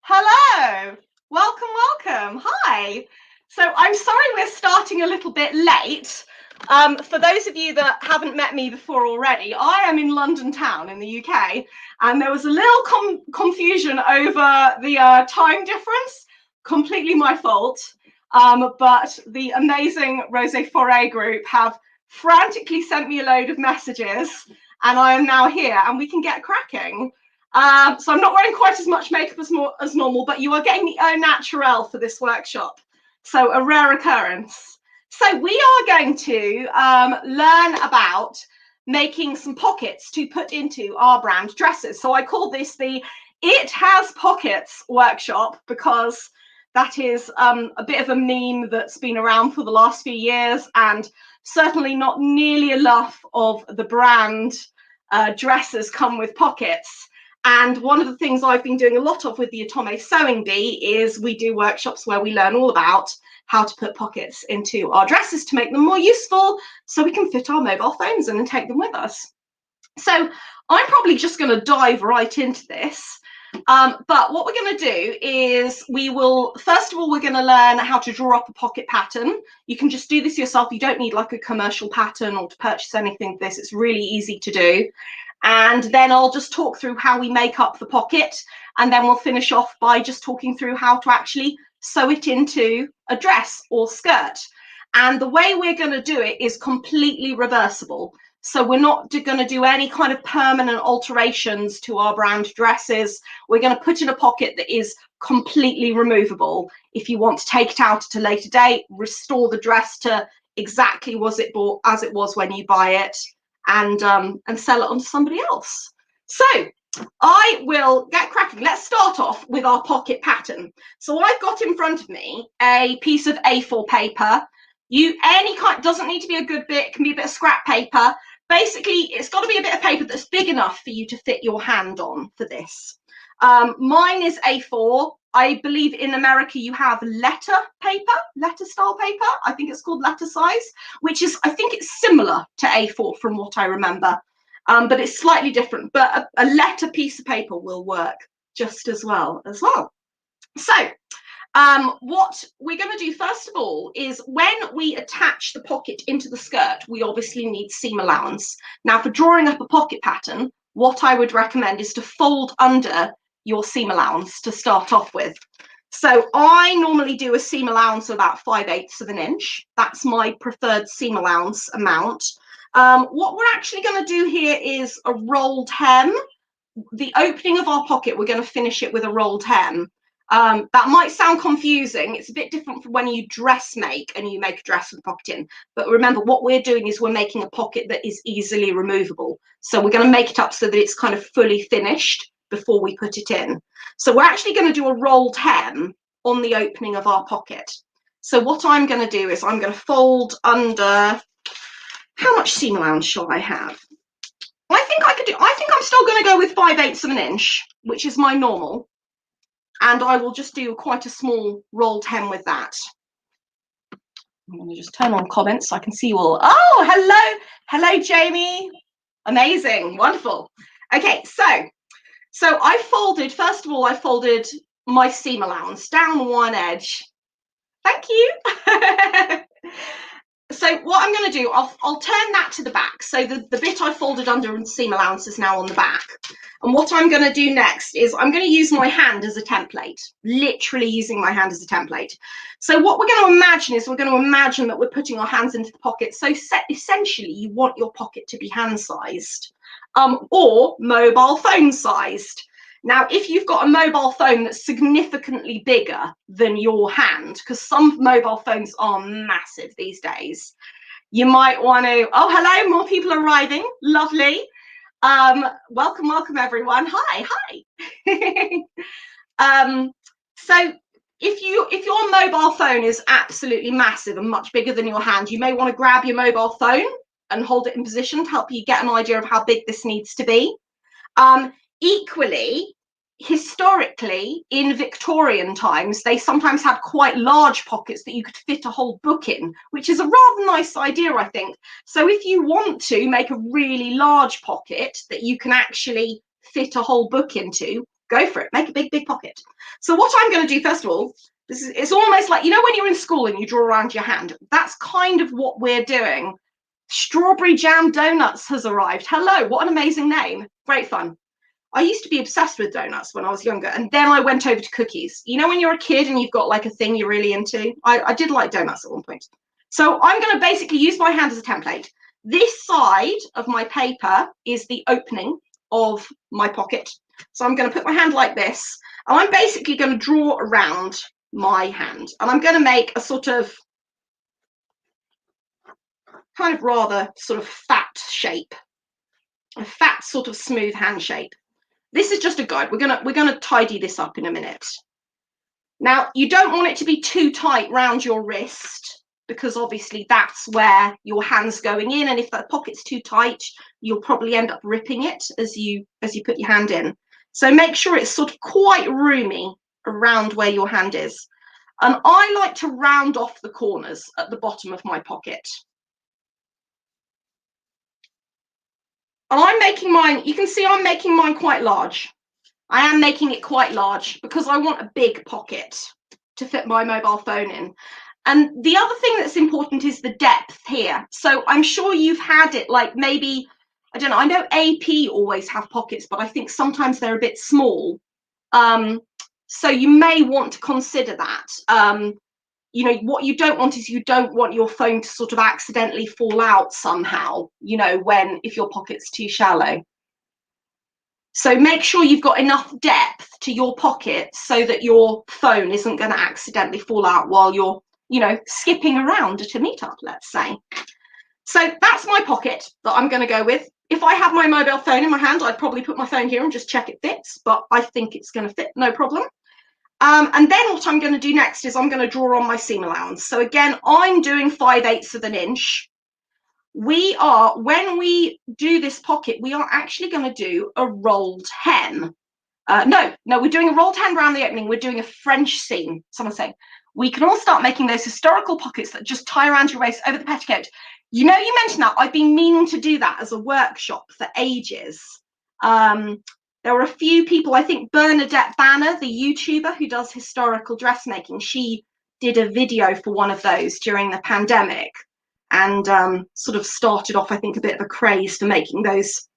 Hello, welcome. Hi. So I'm sorry we're starting a little bit late. For those of you that haven't met me before already, I am in London town in the UK, and there was a little confusion over the time difference. Completely my fault. But the amazing Rosé Foray group have frantically sent me a load of messages, and I am now here, and we can get cracking. So I'm not wearing quite as much makeup as normal, but you are getting the au naturel for this workshop. So a rare occurrence. So we are going to learn about making some pockets to put into our brand dresses. So I call this the It Has Pockets workshop because that is a bit of a meme that's been around for the last few years, and certainly not nearly enough of the brand dresses come with pockets. And one of the things I've been doing a lot of with the Atome Sewing Bee is we do workshops where we learn all about how to put pockets into our dresses to make them more useful so we can fit our mobile phones in and take them with us. So I'm probably just going to dive right into this. But what we're going to do is first of all, we're going to learn how to draw up a pocket pattern. You can just do this yourself. You don't need like a commercial pattern or to purchase anything for this. It's really easy to do. And then I'll just talk through how we make up the pocket, and then we'll finish off by just talking through how to actually sew it into a dress or skirt. And the way we're going to do it is completely reversible. So we're not going to do any kind of permanent alterations to our brand dresses. We're going to put in a pocket that is completely removable. If you want to take it out at a later date, restore the dress to exactly as it was when you buy it, and sell it on to somebody else. So I will get cracking. Let's start off with our pocket pattern. So I've got in front of me a piece of A4 paper. Any kind, doesn't need to be a good bit, it can be a bit of scrap paper. Basically, it's got to be a bit of paper that's big enough for you to fit your hand on for this. Mine is A4. I believe in America you have letter style paper. I think it's called letter size, which is, I think it's similar to A4 from what I remember, but it's slightly different. But a letter piece of paper will work just as well. So what we're going to do first of all is when we attach the pocket into the skirt, we obviously need seam allowance. Now, for drawing up a pocket pattern, what I would recommend is to fold under your seam allowance to start off with. So I normally do a seam allowance of about 5/8 of an inch. That's my preferred seam allowance amount. What we're actually going to do here is a rolled hem. The opening of our pocket, we're going to finish it with a rolled hem. That might sound confusing. It's a bit different from when you dress make and you make a dress with a pocket in. But remember, what we're doing is we're making a pocket that is easily removable. So we're going to make it up so that it's kind of fully finished before we put it in. So we're actually going to do a rolled hem on the opening of our pocket. So what I'm going to do is I'm going to fold under, how much seam allowance shall I have? I think I'm still going to go with 5/8 of an inch, which is my normal. And I will just do quite a small rolled hem with that. I'm going to just turn on comments so I can see you all. Oh, hello, Jamie. Amazing, wonderful. Okay, so I folded, first of all, I folded my seam allowance down one edge. Thank you. So what I'm going to do, I'll turn that to the back. So the bit I folded under in seam allowance is now on the back. And what I'm going to do next is I'm going to use my hand as a template, literally using my hand as a template. So what we're going to imagine is we're going to imagine that we're putting our hands into the pocket. So essentially, you want your pocket to be hand-sized or mobile phone sized. Now, if you've got a mobile phone that's significantly bigger than your hand, because some mobile phones are massive these days, you might want to, oh, hello, more people arriving. Lovely. Welcome, everyone. Hi. So if your mobile phone is absolutely massive and much bigger than your hand, you may want to grab your mobile phone and hold it in position to help you get an idea of how big this needs to be. Equally, historically, in Victorian times, they sometimes had quite large pockets that you could fit a whole book in, which is a rather nice idea, I think. So if you want to make a really large pocket that you can actually fit a whole book into, go for it, make a big pocket. So what I'm going to do first of all, it's almost like, you know, when you're in school and you draw around your hand, that's kind of what we're doing. Strawberry Jam Donuts has arrived. Hello, what an amazing name. Great fun. I used to be obsessed with donuts when I was younger, and then I went over to cookies. You know, when you're a kid and you've got like a thing you're really into? I did like donuts at one point. So I'm going to basically use my hand as a template. This side of my paper is the opening of my pocket. So I'm going to put my hand like this, and I'm basically going to draw around my hand, and I'm going to make a sort of kind of rather sort of fat shape, a fat sort of smooth hand shape. This is just a guide. We're gonna tidy this up in a minute. Now, you don't want it to be too tight round your wrist, because obviously that's where your hand's going in, and if that pocket's too tight, you'll probably end up ripping it as you put your hand in. So make sure it's sort of quite roomy around where your hand is. And I like to round off the corners at the bottom of my pocket. And I'm making mine, you can see I'm making mine quite large. I am making it quite large because I want a big pocket to fit my mobile phone in. And the other thing that's important is the depth here. So I'm sure you've had it like maybe, I don't know, I know AP always have pockets, but I think sometimes they're a bit small. So you may want to consider that. You know, what you don't want is you don't want your phone to sort of accidentally fall out somehow, you know, if your pocket's too shallow. So make sure you've got enough depth to your pocket so that your phone isn't going to accidentally fall out while you're, you know, skipping around at a meetup, let's say. So that's my pocket that I'm going to go with. If I have my mobile phone in my hand, I'd probably put my phone here and just check it fits, but I think it's going to fit, no problem. And then what I'm going to do next is I'm going to draw on my seam allowance. So again, I'm doing 5/8 of an inch. When we do this pocket, we are actually going to do a rolled hem. No, we're doing a rolled hem around the opening. We're doing a French seam. Someone's saying, we can all start making those historical pockets that just tie around your waist over the petticoat. You know, you mentioned that. I've been meaning to do that as a workshop for ages. There were a few people, I think Bernadette Banner, the YouTuber who does historical dressmaking, she did a video for one of those during the pandemic, and sort of started off, I think, a bit of a craze for making those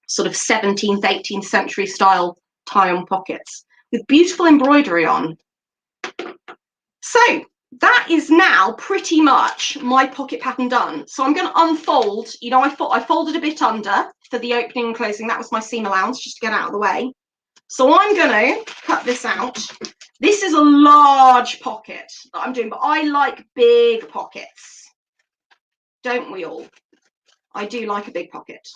sort of 17th, 18th century style tie-on pockets with beautiful embroidery on. So that is now pretty much my pocket pattern done. So I'm going to unfold, you know, I folded a bit under for the opening and closing. That was my seam allowance, just to get out of the way. So I'm going to cut this out. This is a large pocket that I'm doing, but I like big pockets. Don't we all? I do like a big pocket.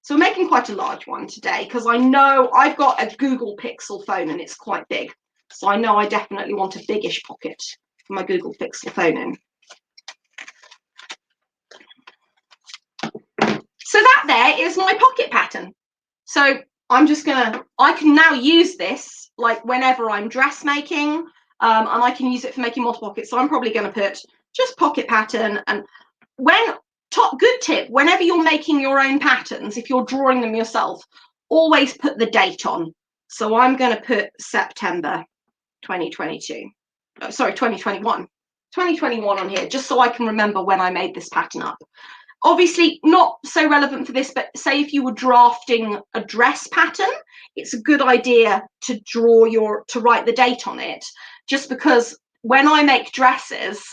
So we're making quite a large one today because I know I've got a Google Pixel phone and it's quite big. So I know I definitely want a biggish pocket for my Google Pixel phone in. So that there is my pocket pattern. So I'm just gonna, I can now use this like whenever I'm dressmaking, and I can use it for making multiple pockets. So I'm probably gonna put just pocket pattern. And good tip, whenever you're making your own patterns, if you're drawing them yourself, always put the date on. So I'm going to put September 2022. Sorry, 2021 on here, just so I can remember when I made this pattern up. Obviously not so relevant for this, but say if you were drafting a dress pattern, it's a good idea to write the date on it, just because when I make dresses,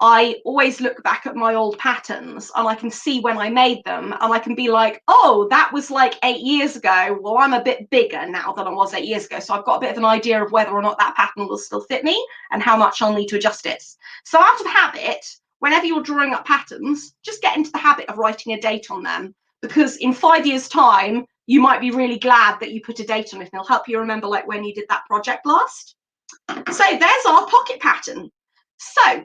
I always look back at my old patterns and I can see when I made them, and I can be like, oh, that was like 8 years ago. Well, I'm a bit bigger now than I was 8 years ago. So I've got a bit of an idea of whether or not that pattern will still fit me and how much I'll need to adjust it. So out of habit, whenever you're drawing up patterns, just get into the habit of writing a date on them, because in 5 years' time, you might be really glad that you put a date on it, and it'll help you remember like when you did that project last. So there's our pocket pattern. So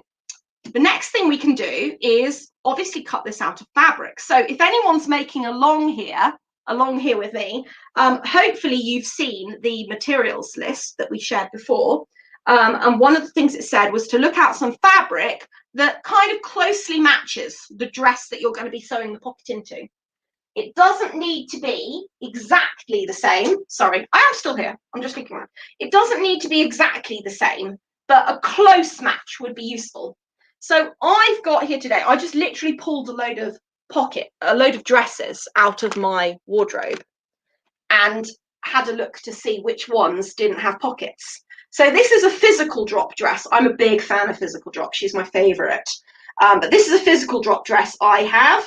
the next thing we can do is obviously cut this out of fabric. So if anyone's making along here with me, hopefully you've seen the materials list that we shared before. And one of the things it said was to look out some fabric that kind of closely matches the dress that you're going to be sewing the pocket into. It doesn't need to be exactly the same. Sorry, I am still here. I'm just looking around. It doesn't need to be exactly the same, but a close match would be useful. So I've got here today, I just literally pulled a load of dresses out of my wardrobe and had a look to see which ones didn't have pockets. So this is a physical drop dress. I'm a big fan of physical drop. She's my favorite. But this is a physical drop dress I have.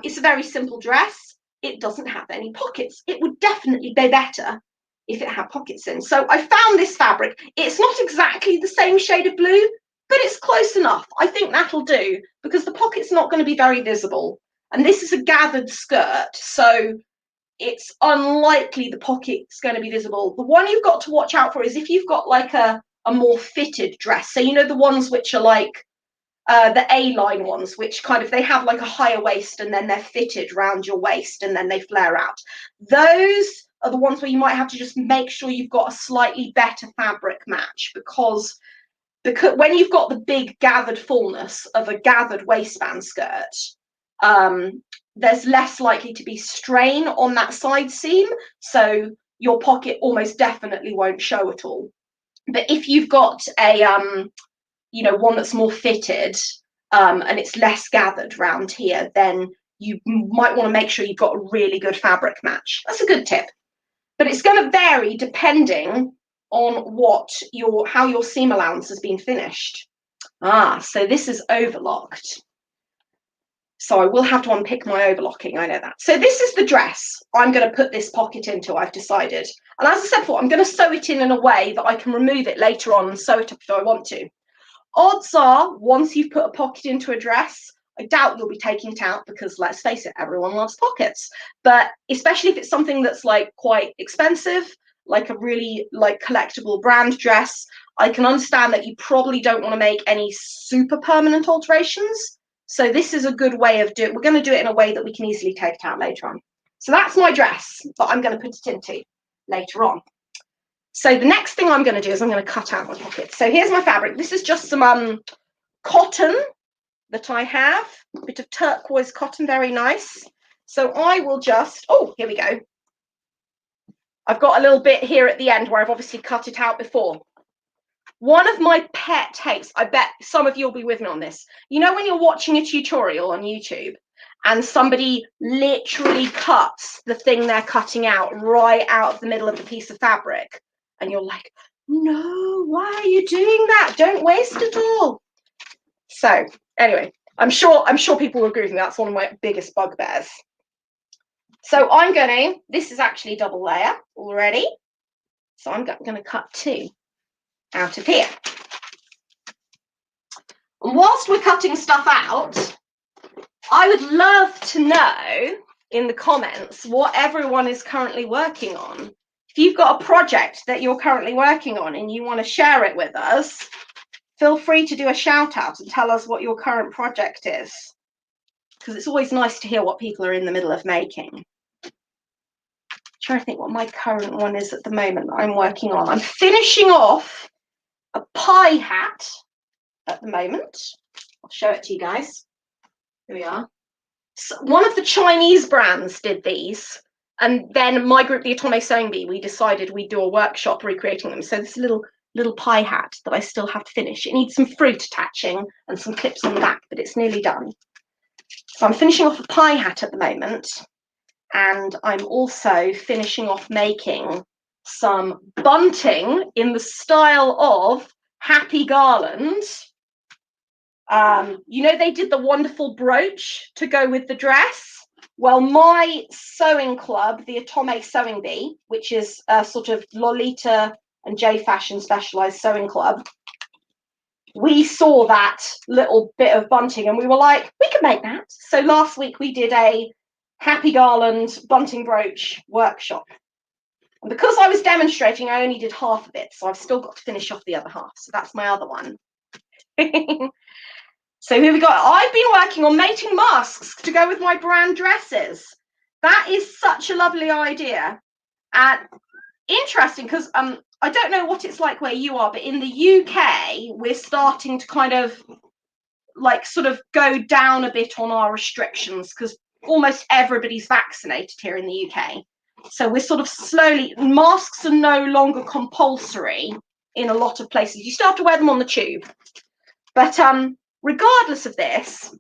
It's a very simple dress. It doesn't have any pockets. It would definitely be better if it had pockets in. So I found this fabric. It's not exactly the same shade of blue, but it's close enough. I think that'll do because the pocket's not going to be very visible. And this is a gathered skirt, so it's unlikely the pocket's going to be visible. The one you've got to watch out for is if you've got like a more fitted dress. So, you know, the ones which are like the A-line ones, which kind of, they have like a higher waist and then they're fitted around your waist and then they flare out. Those are the ones where you might have to just make sure you've got a slightly better fabric match because when you've got the big gathered fullness of a gathered waistband skirt, there's less likely to be strain on that side seam, so your pocket almost definitely won't show at all. But if you've got a you know, one that's more fitted and it's less gathered round here, then you might want to make sure you've got a really good fabric match. That's a good tip. But it's going to vary depending on how your seam allowance has been finished. So this is overlocked. So I will have to unpick my overlocking, I know that. So this is the dress I'm going to put this pocket into, I've decided. And as I said before, I'm going to sew it in a way that I can remove it later on and sew it up if I want to. Odds are, once you've put a pocket into a dress, I doubt you'll be taking it out because, let's face it, everyone loves pockets. But especially if it's something that's like quite expensive, like a really like collectible brand dress, I can understand that you probably don't want to make any super permanent alterations. So this is a good way of doing it. We're going to do it in a way that we can easily take it out later on. So that's my dress that I'm going to put it into later on. So the next thing I'm going to do is I'm going to cut out my pockets. So here's my fabric. This is just some cotton that I have, a bit of turquoise cotton, very nice. So I will just, oh, here we go. I've got a little bit here at the end where I've obviously cut it out before. One of my pet hates, I bet some of you will be with me on this. You know when you're watching a tutorial on YouTube and somebody literally cuts the thing they're cutting out right out of the middle of the piece of fabric? And you're like, no, why are you doing that? Don't waste it all. So anyway, I'm sure people will agree with me. That's one of my biggest bugbears. So I'm going to, this is actually double layer already. So I'm going to cut two out of here. And whilst we're cutting stuff out, I would love to know in the comments what everyone is currently working on. If you've got a project that you're currently working on and you want to share it with us, feel free to do a shout out and tell us what your current project is, because it's always nice to hear what people are in the middle of making. I'm trying to think what my current one is at the moment that I'm working on. I'm finishing off a pie hat at the moment. I'll show it to you guys. Here we are. So one of the Chinese brands did these, and then my group, the Atome Sewing Bee, we decided we'd do a workshop recreating them. So this little pie hat that I still have to finish. It needs some fruit attaching and some clips on the back, but it's nearly done. So I'm finishing off a pie hat at the moment, and I'm also finishing off making some bunting in the style of Happy Garland. You know, they did the wonderful brooch to go with the dress. Well, my sewing club, the Atome Sewing Bee, which is a sort of Lolita and J Fashion specialized sewing club, we saw that little bit of bunting and we were like, we could make that. So last week we did a Happy Garland bunting brooch workshop. And because I was demonstrating, I only did half of it. So I've still got to finish off the other half. So that's my other one. So here we go. I've been working on mating masks to go with my brand dresses. That is such a lovely idea. And interesting because I don't know what it's like where you are, but in the UK, we're starting to kind of like sort of go down a bit on our restrictions because almost everybody's vaccinated here in the UK. So we're sort of slowly, masks are no longer compulsory in a lot of places. You still have to wear them on the tube. But regardless of this,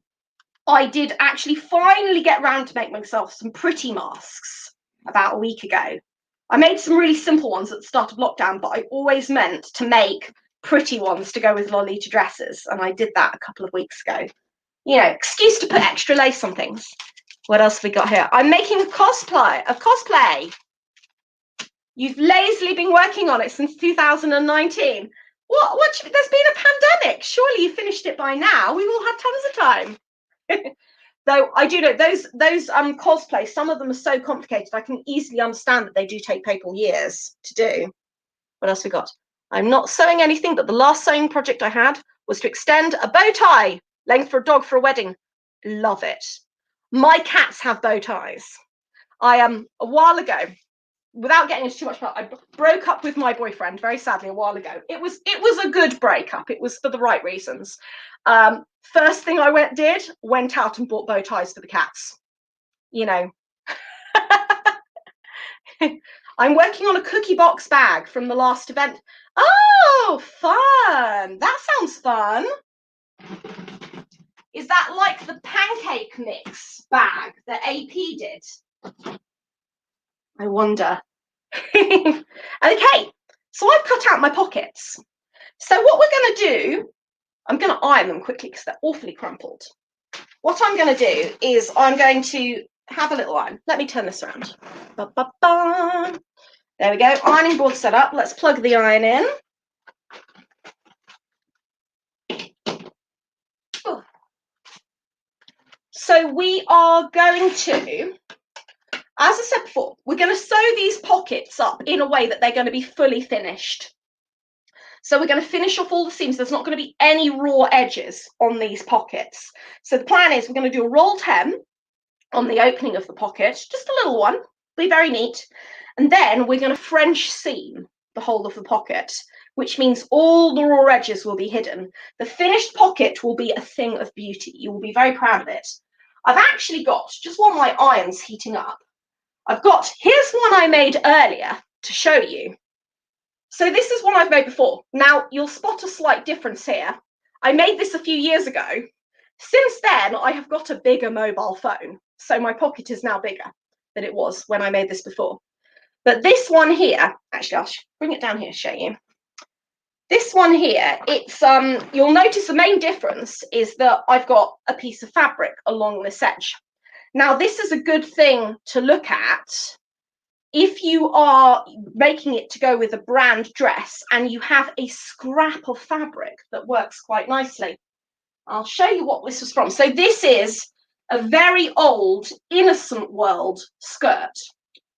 I did actually finally get round to make myself some pretty masks about a week ago. I made some really simple ones at the start of lockdown, but I always meant to make pretty ones to go with Lolita dresses, and I did that a couple of weeks ago. You know, excuse to put extra lace on things. What else have we got here? I'm making a cosplay. You've lazily been working on it since 2019. What? There's been a pandemic. Surely you finished it by now. We've all had tons of time. Though I do know those cosplays, some of them are so complicated. I can easily understand that they do take people years to do. What else we got? I'm not sewing anything, but the last sewing project I had was to extend a bow tie length for a dog for a wedding. Love it. My cats have bow ties. I a while ago, without getting into too much, I broke up with my boyfriend very sadly a while ago. It was a good breakup. It was for the right reasons. First thing I went out and bought bow ties for the cats. You know. I'm working on a cookie box bag from the last event. Oh, fun. That sounds fun. Is that like the pancake mix bag that AP did? I wonder. Okay, so I've cut out my pockets. So what we're going to do, I'm going to iron them quickly because they're awfully crumpled. What I'm going to do is I'm going to have a little iron. Let me turn this around. Ba, ba, ba. There we go. Ironing board set up. Let's plug the iron in. Oh. So we are going to, as I said before, we're going to sew these pockets up in a way that they're going to be fully finished. So we're going to finish off all the seams. There's not going to be any raw edges on these pockets. So the plan is we're going to do a rolled hem on the opening of the pocket, just a little one, be very neat. And then we're going to French seam the whole of the pocket, which means all the raw edges will be hidden. The finished pocket will be a thing of beauty. You will be very proud of it. I've actually got, just while my iron's heating up, here's one I made earlier to show you. So this is one I've made before. Now, you'll spot a slight difference here. I made this a few years ago. Since then, I have got a bigger mobile phone. So my pocket is now bigger than it was when I made this before. But this one here, actually, I'll bring it down here to show you. This one here, it's you'll notice the main difference is that I've got a piece of fabric along this edge. Now, this is a good thing to look at if you are making it to go with a brand dress and you have a scrap of fabric that works quite nicely. I'll show you what this was from. So this is a very old Innocent World skirt.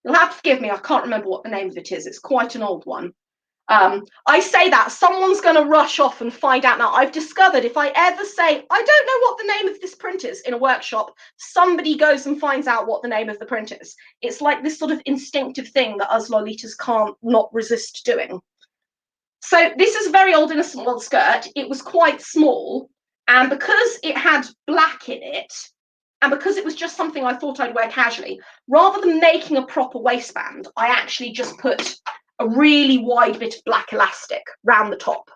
You'll have to forgive me, I can't remember what the name of it is. It's quite an old one. I say that, someone's going to rush off and find out now. I've discovered if I ever say, I don't know what the name of this print is in a workshop, somebody goes and finds out what the name of the print is. It's like this sort of instinctive thing that us Lolitas can't not resist doing. So this is a very old Innocent World skirt. It was quite small, and because it had black in it, and because it was just something I thought I'd wear casually, rather than making a proper waistband, I actually just put a really wide bit of black elastic round the top.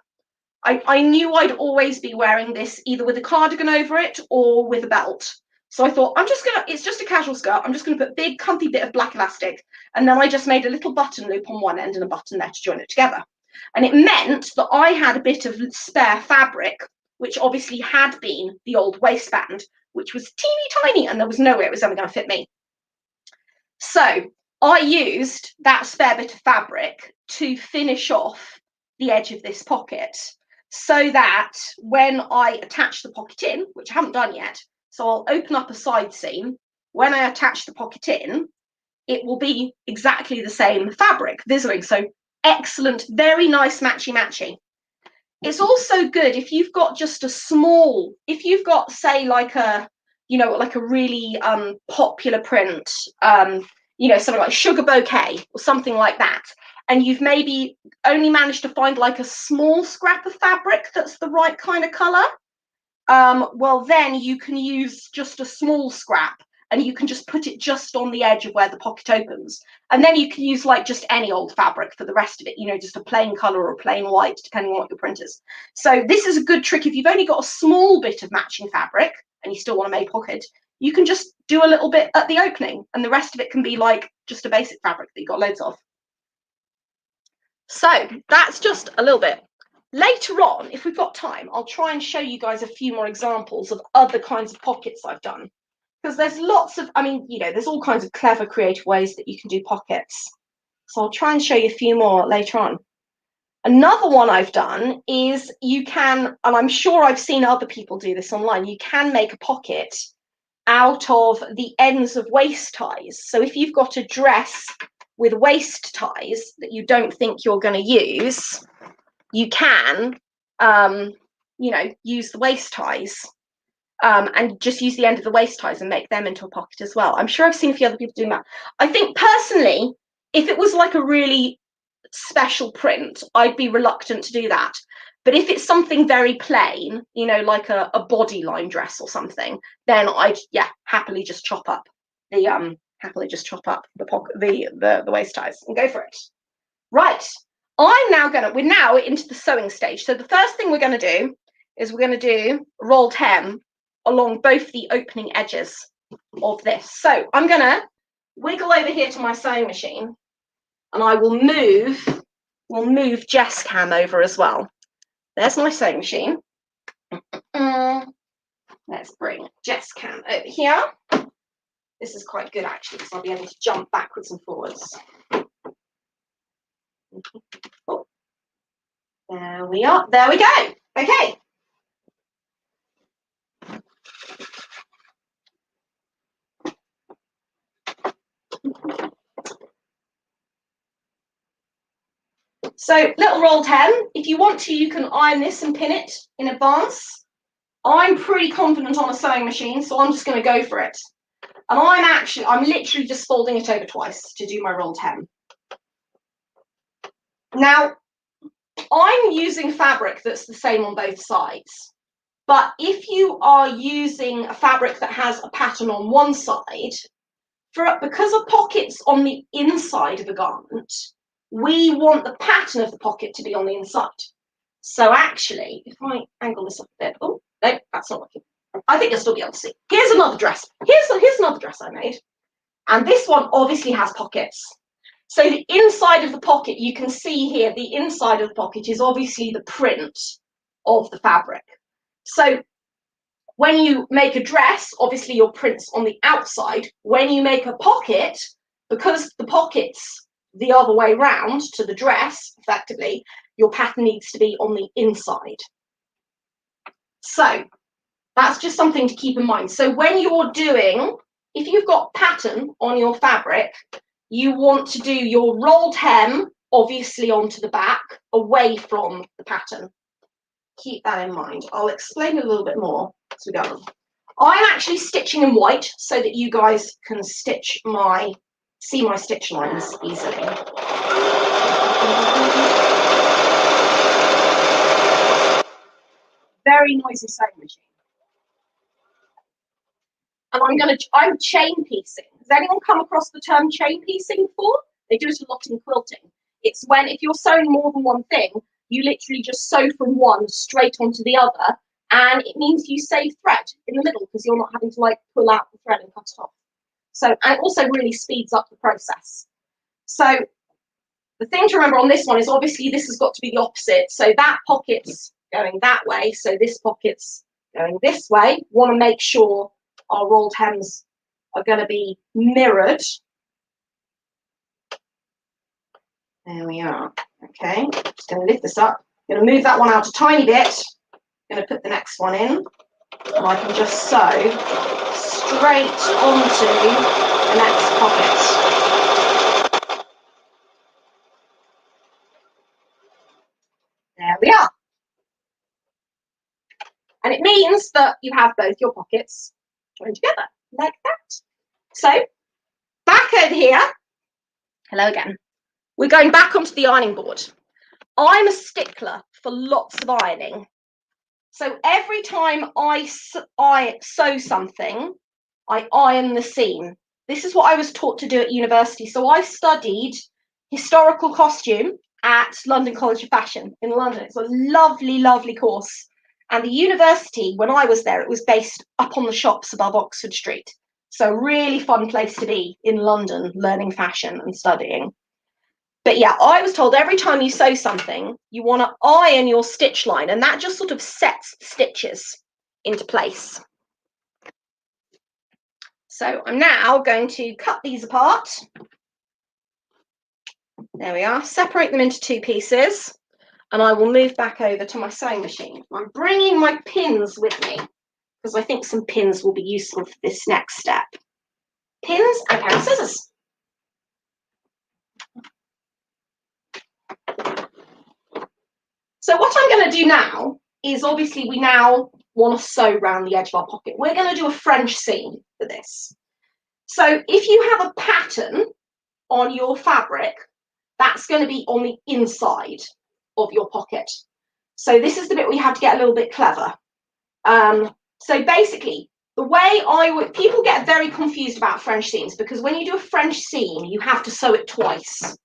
I knew I'd always be wearing this either with a cardigan over it or with a belt. So I thought, it's just a casual skirt. I'm just gonna put a big comfy bit of black elastic. And then I just made a little button loop on one end and a button there to join it together. And it meant that I had a bit of spare fabric, which obviously had been the old waistband, which was teeny tiny and there was no way it was ever gonna fit me. So I used that spare bit of fabric to finish off the edge of this pocket so that when I attach the pocket in, which I haven't done yet, so I'll open up a side seam. When I attach the pocket in, it will be exactly the same fabric visible. So excellent, very nice matchy-matchy. It's also good if you've got just a small, if you've got, say, like a, like a really popular print, something like Sugar Bouquet or something like that, and you've maybe only managed to find like a small scrap of fabric that's the right kind of color, well, then you can use just a small scrap and you can just put it just on the edge of where the pocket opens. And then you can use like just any old fabric for the rest of it, you know, just a plain color or a plain white, depending on what your print is. So this is a good trick if you've only got a small bit of matching fabric and you still want to make pocket. You can just do a little bit at the opening, and the rest of it can be like just a basic fabric that you've got loads of. So that's just a little bit. Later on, if we've got time, I'll try and show you guys a few more examples of other kinds of pockets I've done. Because there's lots of, I mean, you know, there's all kinds of clever, creative ways that you can do pockets. So I'll try and show you a few more later on. Another one I've done is you can, and I'm sure I've seen other people do this online, you can make a pocket out of the ends of waist ties. So if you've got a dress with waist ties that you don't think you're going to use, you can, you know, use the waist ties and just use the end of the waist ties and make them into a pocket as well. I'm sure I've seen a few other people doing that. I think personally, if it was like a really special print, I'd be reluctant to do that. But if it's something very plain, you know, like a bodyline dress or something, then I'd, yeah, happily just chop up the pocket, the waist ties and go for it. Right. We're now into the sewing stage. So the first thing we're going to do is we're going to do rolled hem along both the opening edges of this. So I'm going to wiggle over here to my sewing machine, and I will move Jess Cam over as well. There's my sewing machine. Let's bring Jess Cam over here. This is quite good actually, because I'll be able to jump backwards and forwards. Oh. There we are. There we go. Okay. So little rolled hem. If you want to, you can iron this and pin it in advance. I'm pretty confident on a sewing machine, so I'm just going to go for it. And I'm literally just folding it over twice to do my rolled hem. Now, I'm using fabric that's the same on both sides. But if you are using a fabric that has a pattern on one side, because of pockets on the inside of a garment, we want the pattern of the pocket to be on the inside. So actually, if I angle this up a bit, oh, no, that's not working. I think you'll still be able to see. Here's another dress. Here's another dress I made. And this one obviously has pockets. So the inside of the pocket, you can see here, the inside of the pocket is obviously the print of the fabric. So when you make a dress, obviously your print's on the outside. When you make a pocket, because the pocket's the other way round to the dress, effectively, your pattern needs to be on the inside. So that's just something to keep in mind. So when you're doing, if you've got pattern on your fabric, you want to do your rolled hem, obviously onto the back, away from the pattern. Keep that in mind. I'll explain a little bit more as we go on. I'm actually stitching in white so that you guys can see my stitch lines easily. Very noisy sewing machine. And I'm chain piecing. Has anyone come across the term chain piecing before? They do it a lot in quilting. It's when, if you're sewing more than one thing, you literally just sew from one straight onto the other, and it means you save thread in the middle because you're not having to like pull out the thread and cut it off. So, and it also really speeds up the process. So the thing to remember on this one is obviously this has got to be the opposite. So that pocket's going that way, so this pocket's going this way. Want to make sure our rolled hems are going to be mirrored. There we are. Okay, just going to lift this up. I'm going to move that one out a tiny bit. I'm going to put the next one in, and I can just sew straight onto the next pocket. There we are. And it means that you have both your pockets joined together like that. So back over here. Hello again. We're going back onto the ironing board. I'm a stickler for lots of ironing. So every time I sew something, I iron the seam. This is what I was taught to do at university. So I studied historical costume at London College of Fashion in London. It's a lovely, lovely course. And the university, when I was there, it was based up on the shops above Oxford Street. So really fun place to be in London, learning fashion and studying. But yeah, I was told every time you sew something, you want to iron your stitch line, and that just sort of sets the stitches into place. So I'm now going to cut these apart. There we are, separate them into 2 pieces, and I will move back over to my sewing machine. I'm bringing my pins with me because I think some pins will be useful for this next step. Pins and a pair of scissors. So what I'm going to do now is, obviously we now want to sew around the edge of our pocket. We're going to do a French seam for this. So if you have a pattern on your fabric, that's going to be on the inside of your pocket. So this is the bit we have to get a little bit clever. So basically, the way people get very confused about French seams, because when you do a French seam, you have to sew it twice.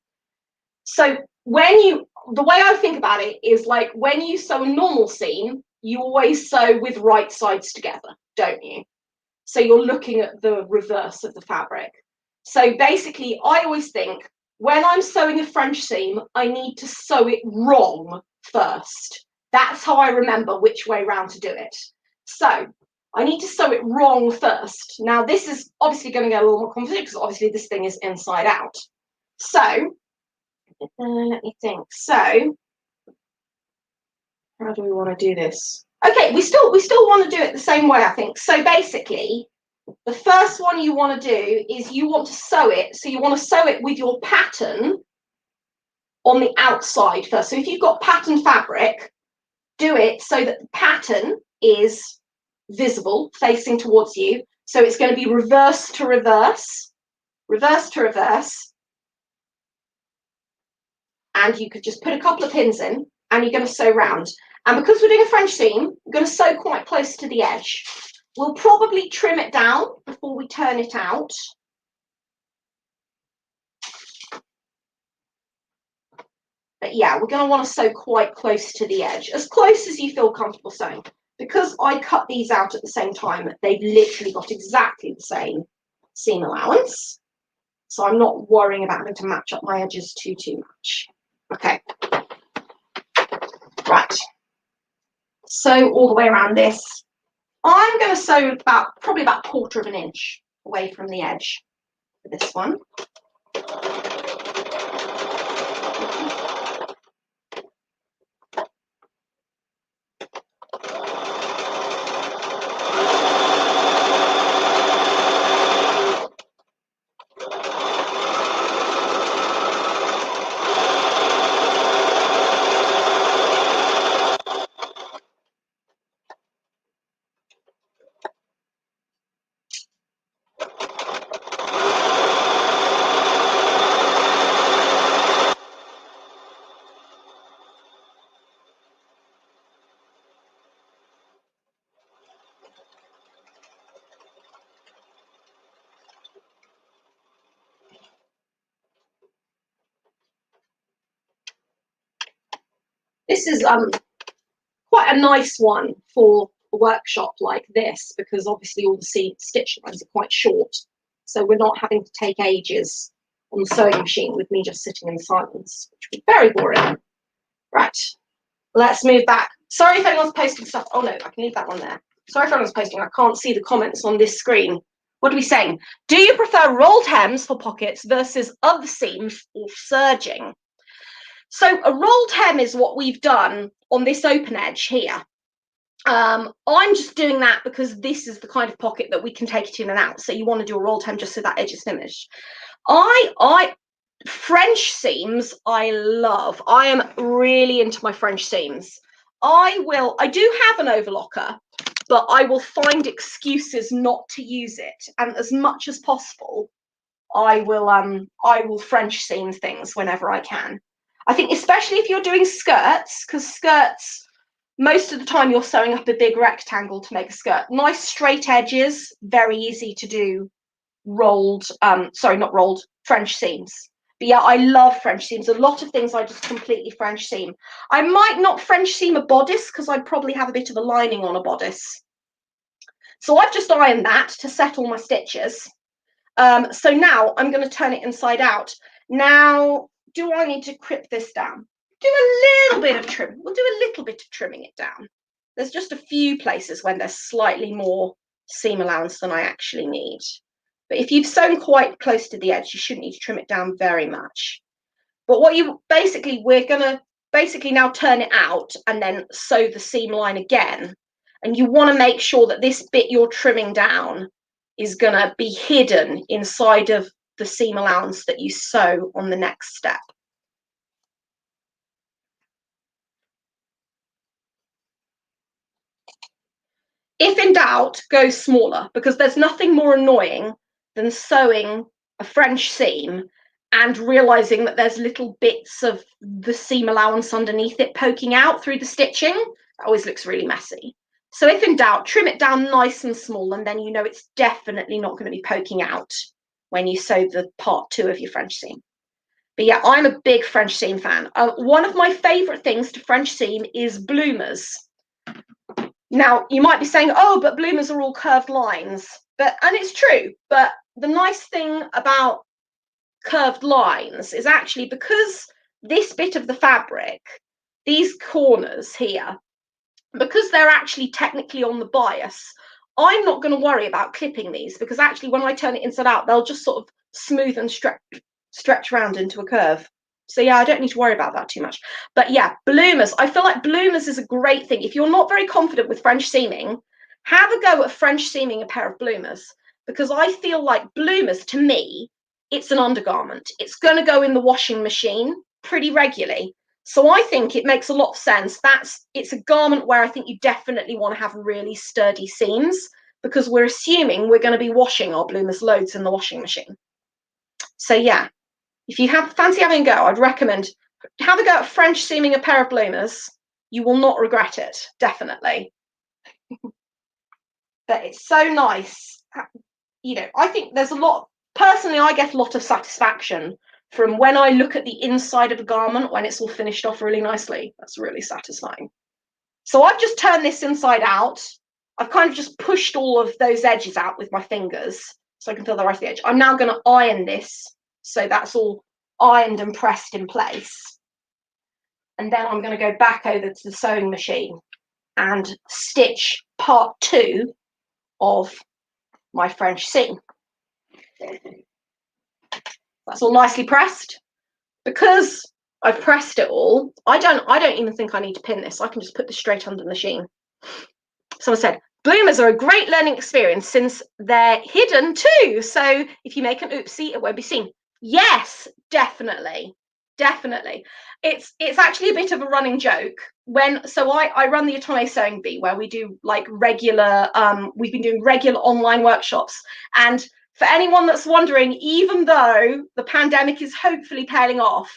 So the way I think about it is like when you sew a normal seam, you always sew with right sides together, don't you? So you're looking at the reverse of the fabric. So basically, I always think when I'm sewing a French seam, I need to sew it wrong first. That's how I remember which way round to do it. So I need to sew it wrong first. Now, this is obviously going to get a little more complicated because obviously this thing is inside out. So let me think. So how do we want to do this? Okay, we still want to do it the same way, I think. So basically, the first one you want to do is you want to sew it. So you want to sew it with your pattern on the outside first. So if you've got pattern fabric, do it so that the pattern is visible, facing towards you. So it's going to be reverse to reverse, reverse to reverse. And you could just put a couple of pins in and you're going to sew round. And because we're doing a French seam, we're going to sew quite close to the edge. We'll probably trim it down before we turn it out. But yeah, we're going to want to sew quite close to the edge, as close as you feel comfortable sewing. Because I cut these out at the same time, they've literally got exactly the same seam allowance. So I'm not worrying about having to match up my edges too much. Okay. Right. Sew all the way around this. I'm going to sew probably about 1/4 of an inch away from the edge for this one. This is quite a nice one for a workshop like this, because obviously all the stitch lines are quite short. So we're not having to take ages on the sewing machine with me just sitting in silence, which would be very boring. Right, let's move back. Sorry if anyone's posting stuff. Oh no, I can leave that one there. Sorry if anyone's posting. I can't see the comments on this screen. What are we saying? Do you prefer rolled hems for pockets versus other seams or serging? So a rolled hem is what we've done on this open edge here. I'm just doing that because this is the kind of pocket that we can take it in and out. So you want to do a rolled hem just so that edge is finished. French seams, I love. I am really into my French seams. I do have an overlocker, but I will find excuses not to use it. And as much as possible, I will French seam things whenever I can. I think especially if you're doing skirts, because skirts most of the time you're sewing up a big rectangle to make a skirt. Nice straight edges, very easy to do rolled, sorry, not rolled, French seams. But yeah, I love French seams. A lot of things I just completely French seam. I might not French seam a bodice because I'd probably have a bit of a lining on a bodice. So I've just ironed that to set all my stitches. So now I'm going to turn it inside out. Now, do I need to crip this down? Do a little bit of trim. We'll do a little bit of trimming it down. There's just a few places when there's slightly more seam allowance than I actually need. But if you've sewn quite close to the edge, you shouldn't need to trim it down very much. But what you basically, we're going to basically now turn it out and then sew the seam line again. And you want to make sure that this bit you're trimming down is going to be hidden inside of the seam allowance that you sew on the next step. If in doubt, go smaller, because there's nothing more annoying than sewing a French seam and realizing that there's little bits of the seam allowance underneath it poking out through the stitching. That always looks really messy. So if in doubt, trim it down nice and small, and then you know it's definitely not going to be poking out when you sew the part 2 of your French seam. But yeah, I'm a big French seam fan. One of my favorite things to French seam is bloomers. Now, you might be saying, oh, but bloomers are all curved lines. And it's true, but the nice thing about curved lines is actually because this bit of the fabric, these corners here, because they're actually technically on the bias, I'm not going to worry about clipping these, because actually when I turn it inside out, they'll just sort of smooth and stretch around into a curve. So yeah, I don't need to worry about that too much. But yeah, bloomers. I feel like bloomers is a great thing. If you're not very confident with French seaming, have a go at French seaming a pair of bloomers, because I feel like bloomers, to me, it's an undergarment. It's going to go in the washing machine pretty regularly. So I think it makes a lot of sense. It's a garment where I think you definitely want to have really sturdy seams, because we're assuming we're going to be washing our bloomers loads in the washing machine. So yeah, if you fancy having a go, I'd recommend have a go at French seaming a pair of bloomers. You will not regret it, definitely. But it's so nice. You know, I think there's a lot, personally, I get a lot of satisfaction from when I look at the inside of a garment when it's all finished off really nicely. That's really satisfying. So I've just turned this inside out. I've kind of just pushed all of those edges out with my fingers so I can feel the rest of the edge. I'm now going to iron this, so that's all ironed and pressed in place. And then I'm going to go back over to the sewing machine and stitch part 2 of my French seam. That's all nicely pressed. Because I've pressed it all, I don't even think I need to pin this. I can just put this straight under the machine. Someone said, bloomers are a great learning experience since they're hidden too. So if you make an oopsie, it won't be seen. Yes, definitely. Definitely. It's actually a bit of a running joke. I run the Atome Sewing Bee, where we do like regular, we've been doing regular online workshops. And for anyone that's wondering, even though the pandemic is hopefully tailing off,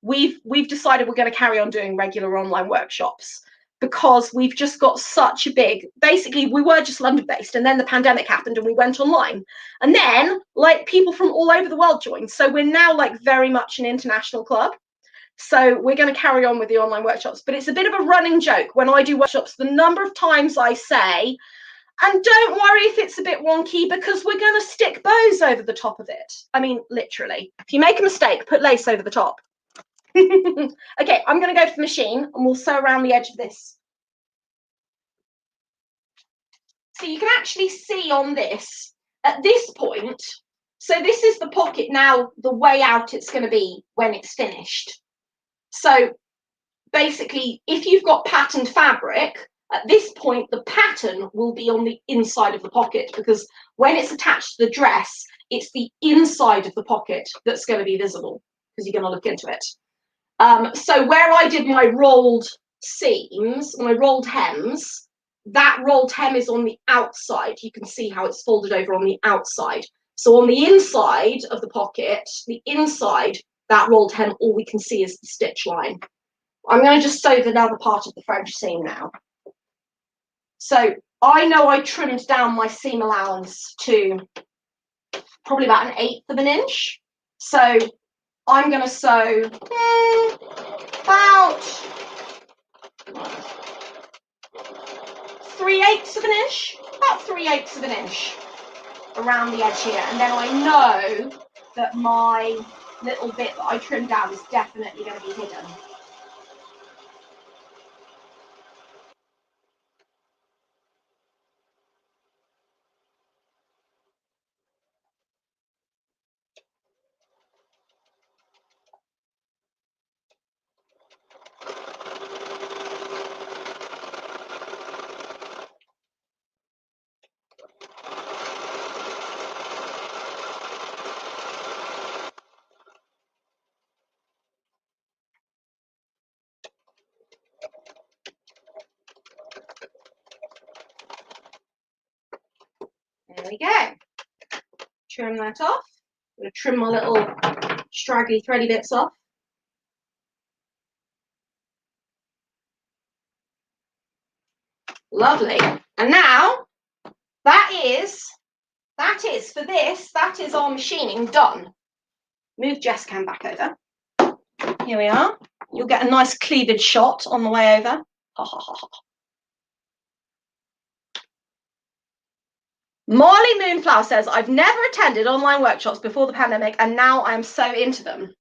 we've decided we're going to carry on doing regular online workshops, because we've just got such a big, basically we were just London based, and then the pandemic happened and we went online, and then like people from all over the world joined. So we're now like very much an international club. So we're going to carry on with the online workshops, but it's a bit of a running joke when I do workshops, the number of times I say, and don't worry if it's a bit wonky, because we're going to stick bows over the top of it. I mean, literally, if you make a mistake, put lace over the top. Okay, I'm going to go to the machine and we'll sew around the edge of this. So you can actually see on this, at this point, so this is the pocket now, the way out it's going to be when it's finished. So basically, if you've got patterned fabric, at this point, the pattern will be on the inside of the pocket, because when it's attached to the dress, it's the inside of the pocket that's going to be visible, because you're going to look into it. So where I did my rolled seams, my rolled hems, that rolled hem is on the outside. You can see how it's folded over on the outside. So on the inside of the pocket, the inside, that rolled hem, all we can see is the stitch line. I'm going to just sew the other part of the French seam now. So I know I trimmed down my seam allowance to probably about 1/8 of an inch. So I'm going to sew about 3/8 of an inch, about 3/8 of an inch around the edge here. And then I know that my little bit that I trimmed down is definitely going to be hidden. There we go. Trim that off. I'm going to trim my little straggly thready bits off. Lovely. And now that is for this, that is our machining done. Move Jessica back over. Here we are. You'll get a nice cleavage shot on the way over. Ha, ha, ha, ha. Marley Moonflower says, I've never attended online workshops before the pandemic and now I'm so into them.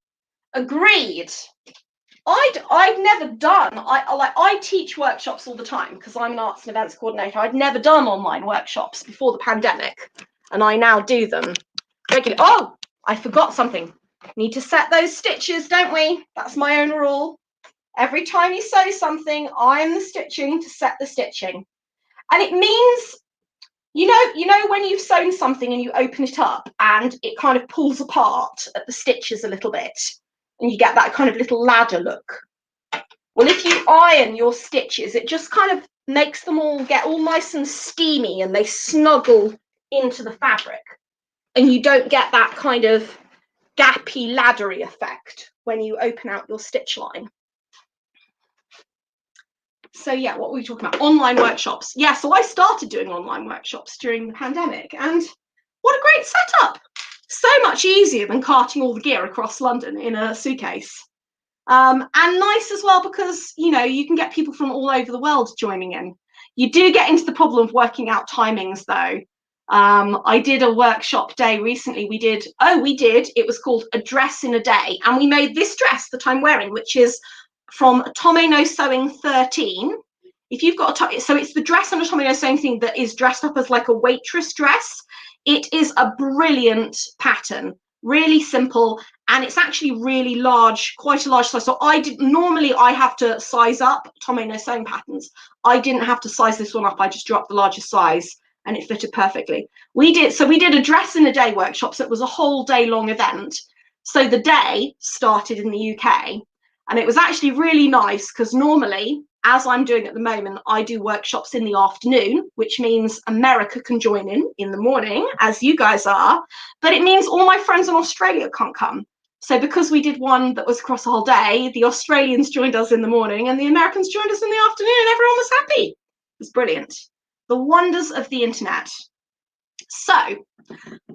Agreed. I've never done, I teach workshops all the time because I'm an arts and events coordinator. I'd never done online workshops before the pandemic and I now do them regularly. Oh, I forgot something. Need to set those stitches, don't we? That's my own rule. Every time you sew something, iron the stitching to set the stitching. And it means, you know when you've sewn something and you open it up and it kind of pulls apart at the stitches a little bit and you get that kind of little ladder look. Well, if you iron your stitches, it just kind of makes them all get all nice and steamy and they snuggle into the fabric. And you don't get that kind of gappy, laddery effect when you open out your stitch line. So yeah, what were we talking about? Online workshops. Yeah, so I started doing online workshops during the pandemic and what a great setup. So much easier than carting all the gear across London in a suitcase. And nice as well because, you know, you can get people from all over the world joining in. You do get into the problem of working out timings though. I did a workshop day recently. It was called A Dress in a Day. And we made this dress that I'm wearing, which is from Tommy No Sewing 13. If you've got so it's the dress on a Tommy No Sewing thing that is dressed up as like a waitress dress. It is a brilliant pattern, really simple, and it's actually really large, quite a large size. So normally I have to size up Tommy No Sewing patterns. I didn't have to size this one up. I just dropped the largest size and it fitted perfectly. We did a dress in a day workshop. So it was a whole day long event. So the day started in the UK. And it was actually really nice because normally, as I'm doing at the moment, I do workshops in the afternoon, which means America can join in the morning, as you guys are. But it means all my friends in Australia can't come. So because we did one that was across the whole day, the Australians joined us in the morning and the Americans joined us in the afternoon and everyone was happy. It was brilliant. The wonders of the internet. So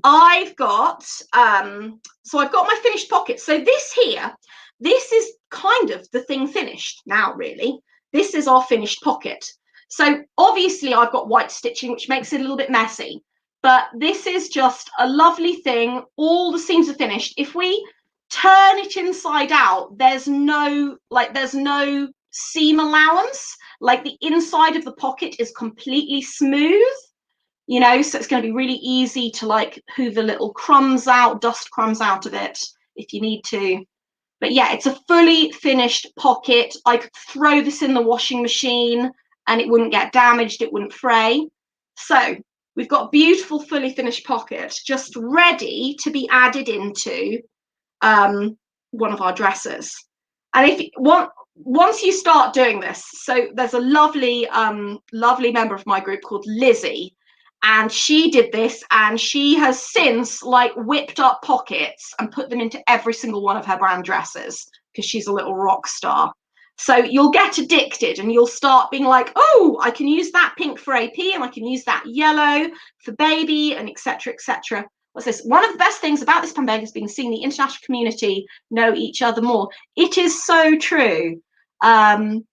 I've got my finished pocket. So this is kind of the thing finished now, really. This is our finished pocket. So obviously I've got white stitching, which makes it a little bit messy, but this is just a lovely thing. All the seams are finished. If we turn it inside out, there's no seam allowance. Like the inside of the pocket is completely smooth. You know, so it's going to be really easy to like hoover little crumbs out, dust crumbs out of it if you need to. But yeah, it's a fully finished pocket. I could throw this in the washing machine and it wouldn't get damaged, it wouldn't fray. So we've got a beautiful fully finished pocket just ready to be added into one of our dresses. And once you start doing this, so there's a lovely member of my group called Lizzie, and she did this and she has since like whipped up pockets and put them into every single one of her brand dresses because she's a little rock star. So you'll get addicted and you'll start being like, oh, I can use that pink for AP and I can use that yellow for baby and etc. etc. What's this? One of the best things about this pandemic has been seeing the international community know each other more. It is so true. And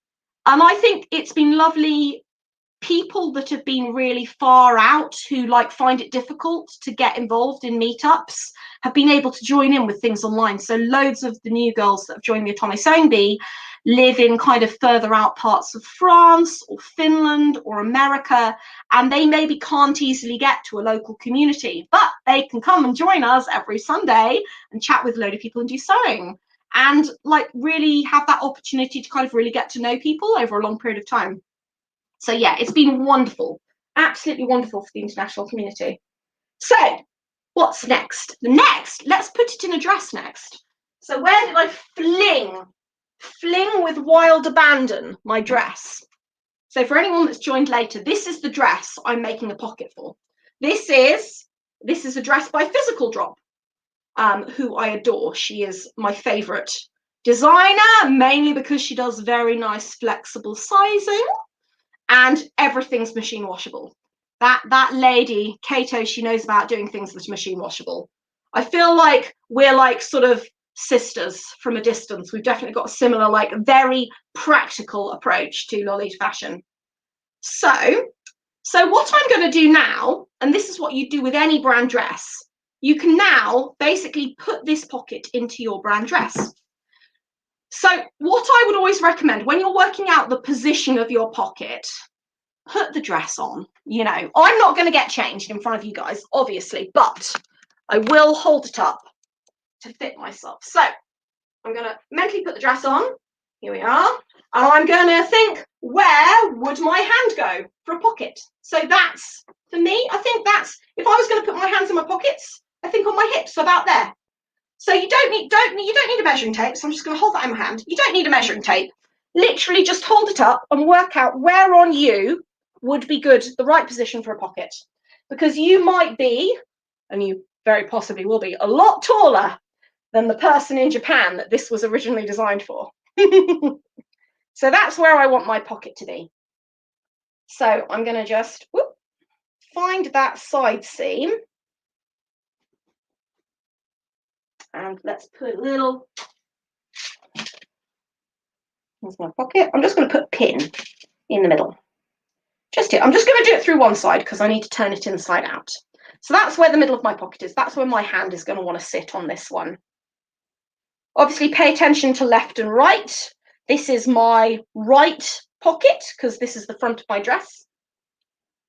I think it's been lovely. People that have been really far out, who like find it difficult to get involved in meetups, have been able to join in with things online. So loads of the new girls that have joined the Atomic Sewing Bee live in kind of further out parts of France or Finland or America, and they maybe can't easily get to a local community, but they can come and join us every Sunday and chat with a load of people and do sewing and like really have that opportunity to kind of really get to know people over a long period of time. So yeah, it's been wonderful, absolutely wonderful for the international community. So what's next? Next, let's put it in a dress next. So where did I fling with wild abandon my dress? So for anyone that's joined later, this is the dress I'm making a pocket for. This is a dress by Physical Drop, who I adore. She is my favorite designer, mainly because she does very nice flexible sizing. And everything's machine washable. That lady, Kato, she knows about doing things that are machine washable. I feel like we're like sort of sisters from a distance. We've definitely got a similar, like very practical approach to Lolita fashion. So what I'm going to do now, and this is what you do with any brand dress, you can now basically put this pocket into your brand dress. So what I would always recommend when you're working out the position of your pocket, put the dress on. You know, I'm not going to get changed in front of you guys, obviously, but I will hold it up to fit myself. So I'm going to mentally put the dress on. Here we are. And I'm going to think, where would my hand go for a pocket? So that's, for me, I think that's, if I was going to put my hands in my pockets, I think on my hips, so about there. So you don't need a measuring tape. So I'm just going to hold that in my hand. You don't need a measuring tape. Literally just hold it up and work out where on you would be good, the right position for a pocket. Because you might be, and you very possibly will be, a lot taller than the person in Japan that this was originally designed for. So that's where I want my pocket to be. So I'm going to just find that side seam. And let's put a little, here's my pocket. I'm just going to put a pin in the middle. Just here. I'm just going to do it through one side because I need to turn it inside out. So that's where the middle of my pocket is. That's where my hand is going to want to sit on this one. Obviously, pay attention to left and right. This is my right pocket because this is the front of my dress.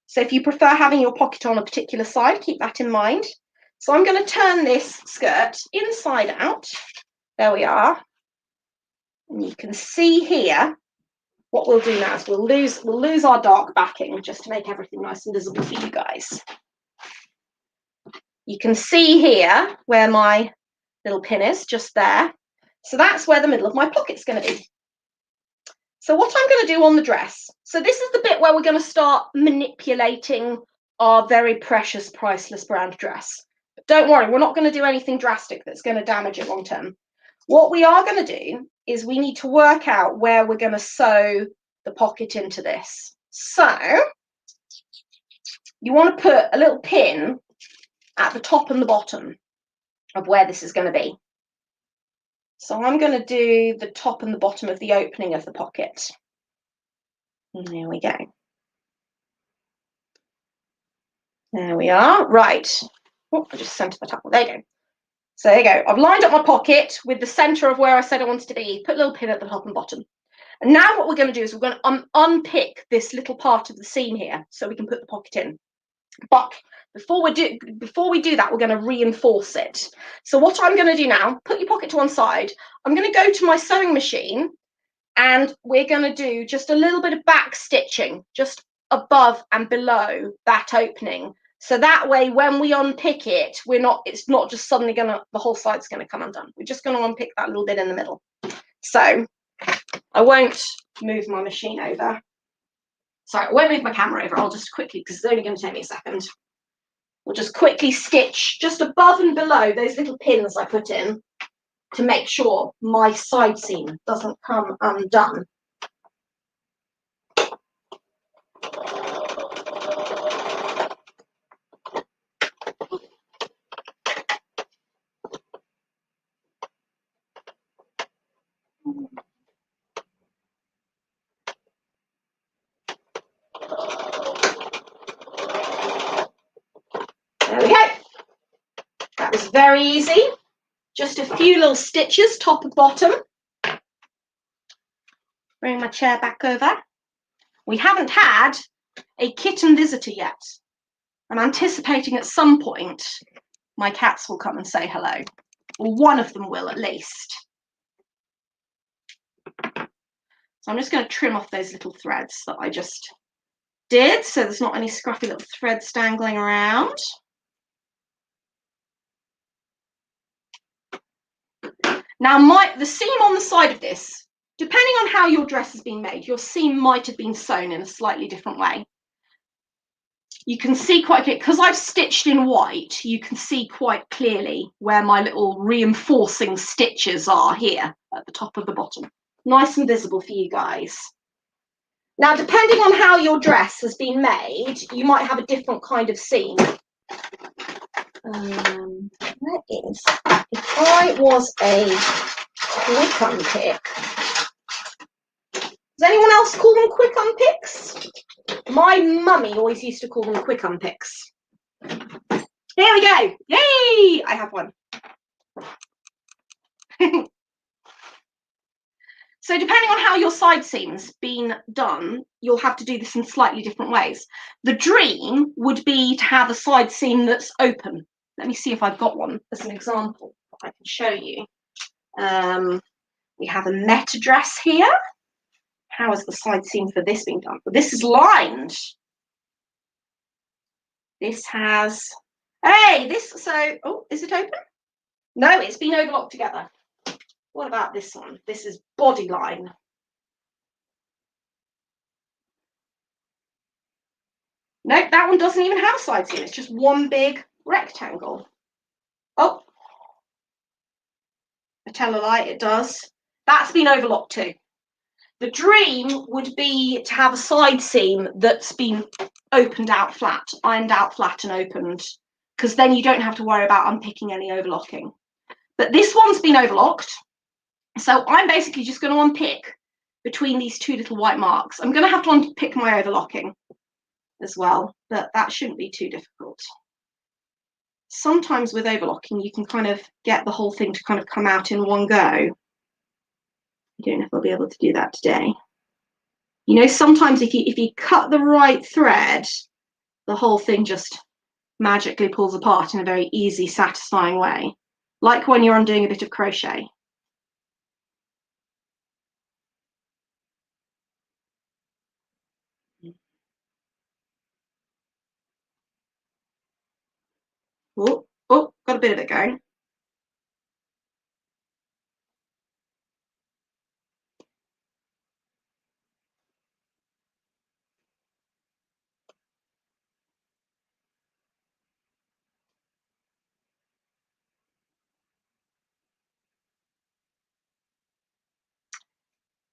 So if you prefer having your pocket on a particular side, keep that in mind. So I'm going to turn this skirt inside out. There we are. And you can see here, what we'll do now is we'll lose our dark backing just to make everything nice and visible for you guys. You can see here where my little pin is, just there. So that's where the middle of my pocket's going to be. So what I'm going to do on the dress, so this is the bit where we're going to start manipulating our very precious, priceless brand dress. But don't worry, we're not going to do anything drastic that's going to damage it long term. What we are going to do is we need to work out where we're going to sew the pocket into this. So you want to put a little pin at the top and the bottom of where this is going to be. So I'm going to do the top and the bottom of the opening of the pocket. And there we go. There we are. Right. Oh, I just centered that up. There you go. So there you go. I've lined up my pocket with the center of where I said I wanted to be. Put a little pin at the top and bottom. And now what we're going to do is we're going to unpick this little part of the seam here so we can put the pocket in. But before we do that, we're going to reinforce it. So what I'm going to do now, put your pocket to one side. I'm going to go to my sewing machine and we're going to do just a little bit of back stitching just above and below that opening. So that way, when we unpick it, it's not just suddenly the whole side's going to come undone. We're just going to unpick that little bit in the middle. So I won't move my machine over. Sorry, I won't move my camera over. I'll just quickly, because it's only going to take me a second. We'll just quickly stitch just above and below those little pins I put in. to make sure my side seam doesn't come undone. There we go. That was very easy. Just a few little stitches, top and bottom. Bring my chair back over. We haven't had a kitten visitor yet. I'm anticipating at some point my cats will come and say hello, or one of them will at least. So I'm just going to trim off those little threads that I just did, so there's not any scruffy little threads dangling around. Now the seam on the side of this, depending on how your dress has been made, your seam might have been sewn in a slightly different way. You can see quite clearly, because I've stitched in white, you can see quite clearly where my little reinforcing stitches are here at the top of the bottom. Nice and visible for you guys. Now, depending on how your dress has been made, you might have a different kind of seam. Where is, if I was a quick unpick, does anyone else call them quick unpicks? My mummy always used to call them quick unpicks. Here we go. Yay! I have one. So depending on how your side seam's been done, you'll have to do this in slightly different ways. The dream would be to have a side seam that's open. Let me see if I've got one as an example that I can show you. We have a meta dress here. How is the side seam for this being done? Well, this is lined. This has, oh, is it open? No, it's been overlocked together. What about this one? This is body line. Nope, that one doesn't even have a side seam. It's just one big rectangle. Oh, I tell a lie, it does. That's been overlocked too. The dream would be to have a side seam that's been opened out flat, ironed out flat and opened, because then you don't have to worry about unpicking any overlocking. But this one's been overlocked, so I'm basically just going to unpick between these two little white marks. I'm going to have to unpick my overlocking as well, but that shouldn't be too difficult. Sometimes with overlocking, you can kind of get the whole thing to kind of come out in one go. I don't know if I'll be able to do that today. You know, sometimes if you cut the right thread, the whole thing just magically pulls apart in a very easy, satisfying way, like when you're undoing a bit of crochet. Oh, got a bit of it going.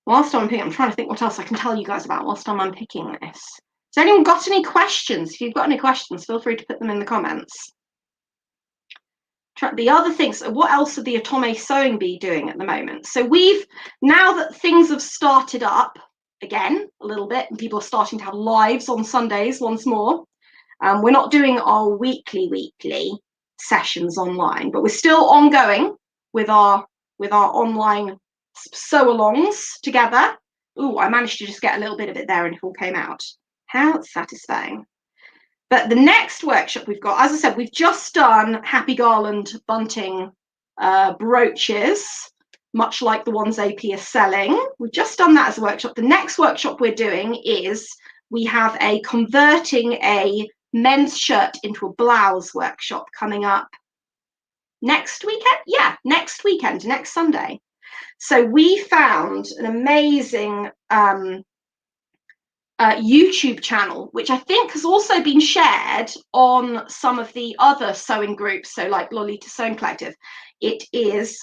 Whilst I'm unpicking, I'm trying to think what else I can tell you guys about whilst I'm unpicking this. Has anyone got any questions? If you've got any questions, feel free to put them in the comments. The other things, what else are the Otome Sewing Bee doing at the moment? So now that things have started up again a little bit, and people are starting to have lives on Sundays once more, we're not doing our weekly sessions online, but we're still ongoing with our online sew-alongs together. Ooh, I managed to just get a little bit of it there and it all came out. How satisfying. But the next workshop we've got, as I said, we've just done Happy Garland bunting brooches, much like the ones AP is selling. We've just done that as a workshop. The next workshop we're doing is we have a converting a men's shirt into a blouse workshop coming up next weekend. Yeah, next weekend, next Sunday. So we found an amazing YouTube channel, which I think has also been shared on some of the other sewing groups, so like Lolita Sewing Collective. It is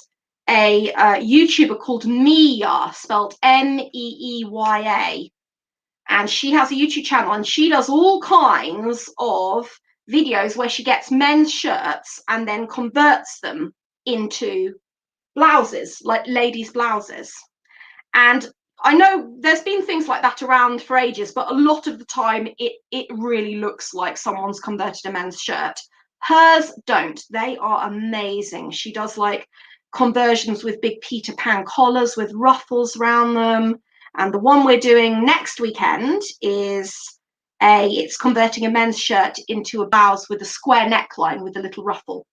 a YouTuber called Mia, spelled Meeya, and she has a YouTube channel, and she does all kinds of videos where she gets men's shirts and then converts them into blouses, like ladies' blouses. And I know there's been things like that around for ages, but a lot of the time it really looks like someone's converted a men's shirt. Hers don't. They are amazing. She does like conversions with big Peter Pan collars with ruffles around them. And the one we're doing next weekend is it's converting a men's shirt into a blouse with a square neckline with a little ruffle,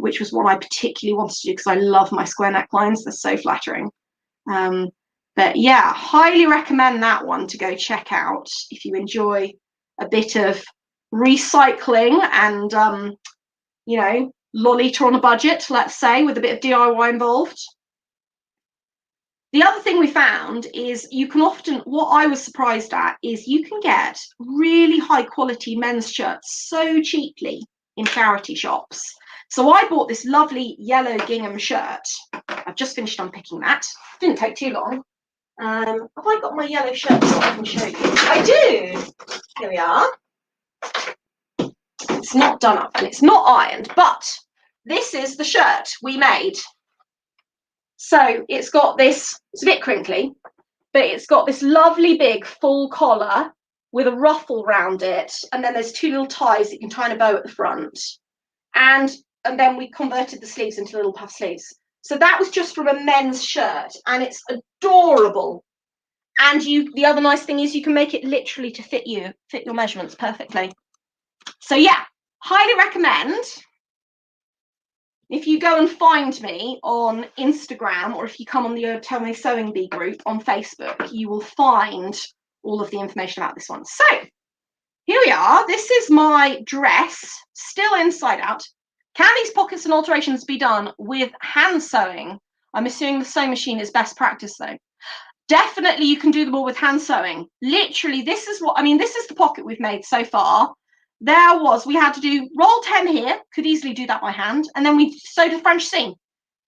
which was one I particularly wanted to do because I love my square necklines. They're so flattering. But yeah, highly recommend that one to go check out if you enjoy a bit of recycling and, you know, Lolita on a budget, let's say, with a bit of DIY involved. The other thing we found is you can often, what I was surprised at is you can get really high quality men's shirts so cheaply in charity shops. So I bought this lovely yellow gingham shirt. I've just finished unpicking that. Didn't take too long. Have I got my yellow shirt so I can show you? I do. Here we are. It's not done up and it's not ironed, but this is the shirt we made. So it's got this, it's a bit crinkly, but it's got this lovely big full collar with a ruffle round it, and then there's two little ties that you can tie in a bow at the front, and then we converted the sleeves into little puff sleeves. So that was just from a men's shirt, and it's adorable. And the other nice thing is you can make it literally to fit your measurements perfectly. So yeah, highly recommend. If you go and find me on Instagram, or if you come on the Tell Me Sewing Bee group on Facebook, you will find all of the information about this one. So here we are. This is my dress, still inside out. Can these pockets and alterations be done with hand sewing? I'm assuming the sewing machine is best practice though. Definitely you can do them all with hand sewing. Literally, this is the pocket we've made so far. We had to do rolled hem here, could easily do that by hand, and then we sewed a French seam.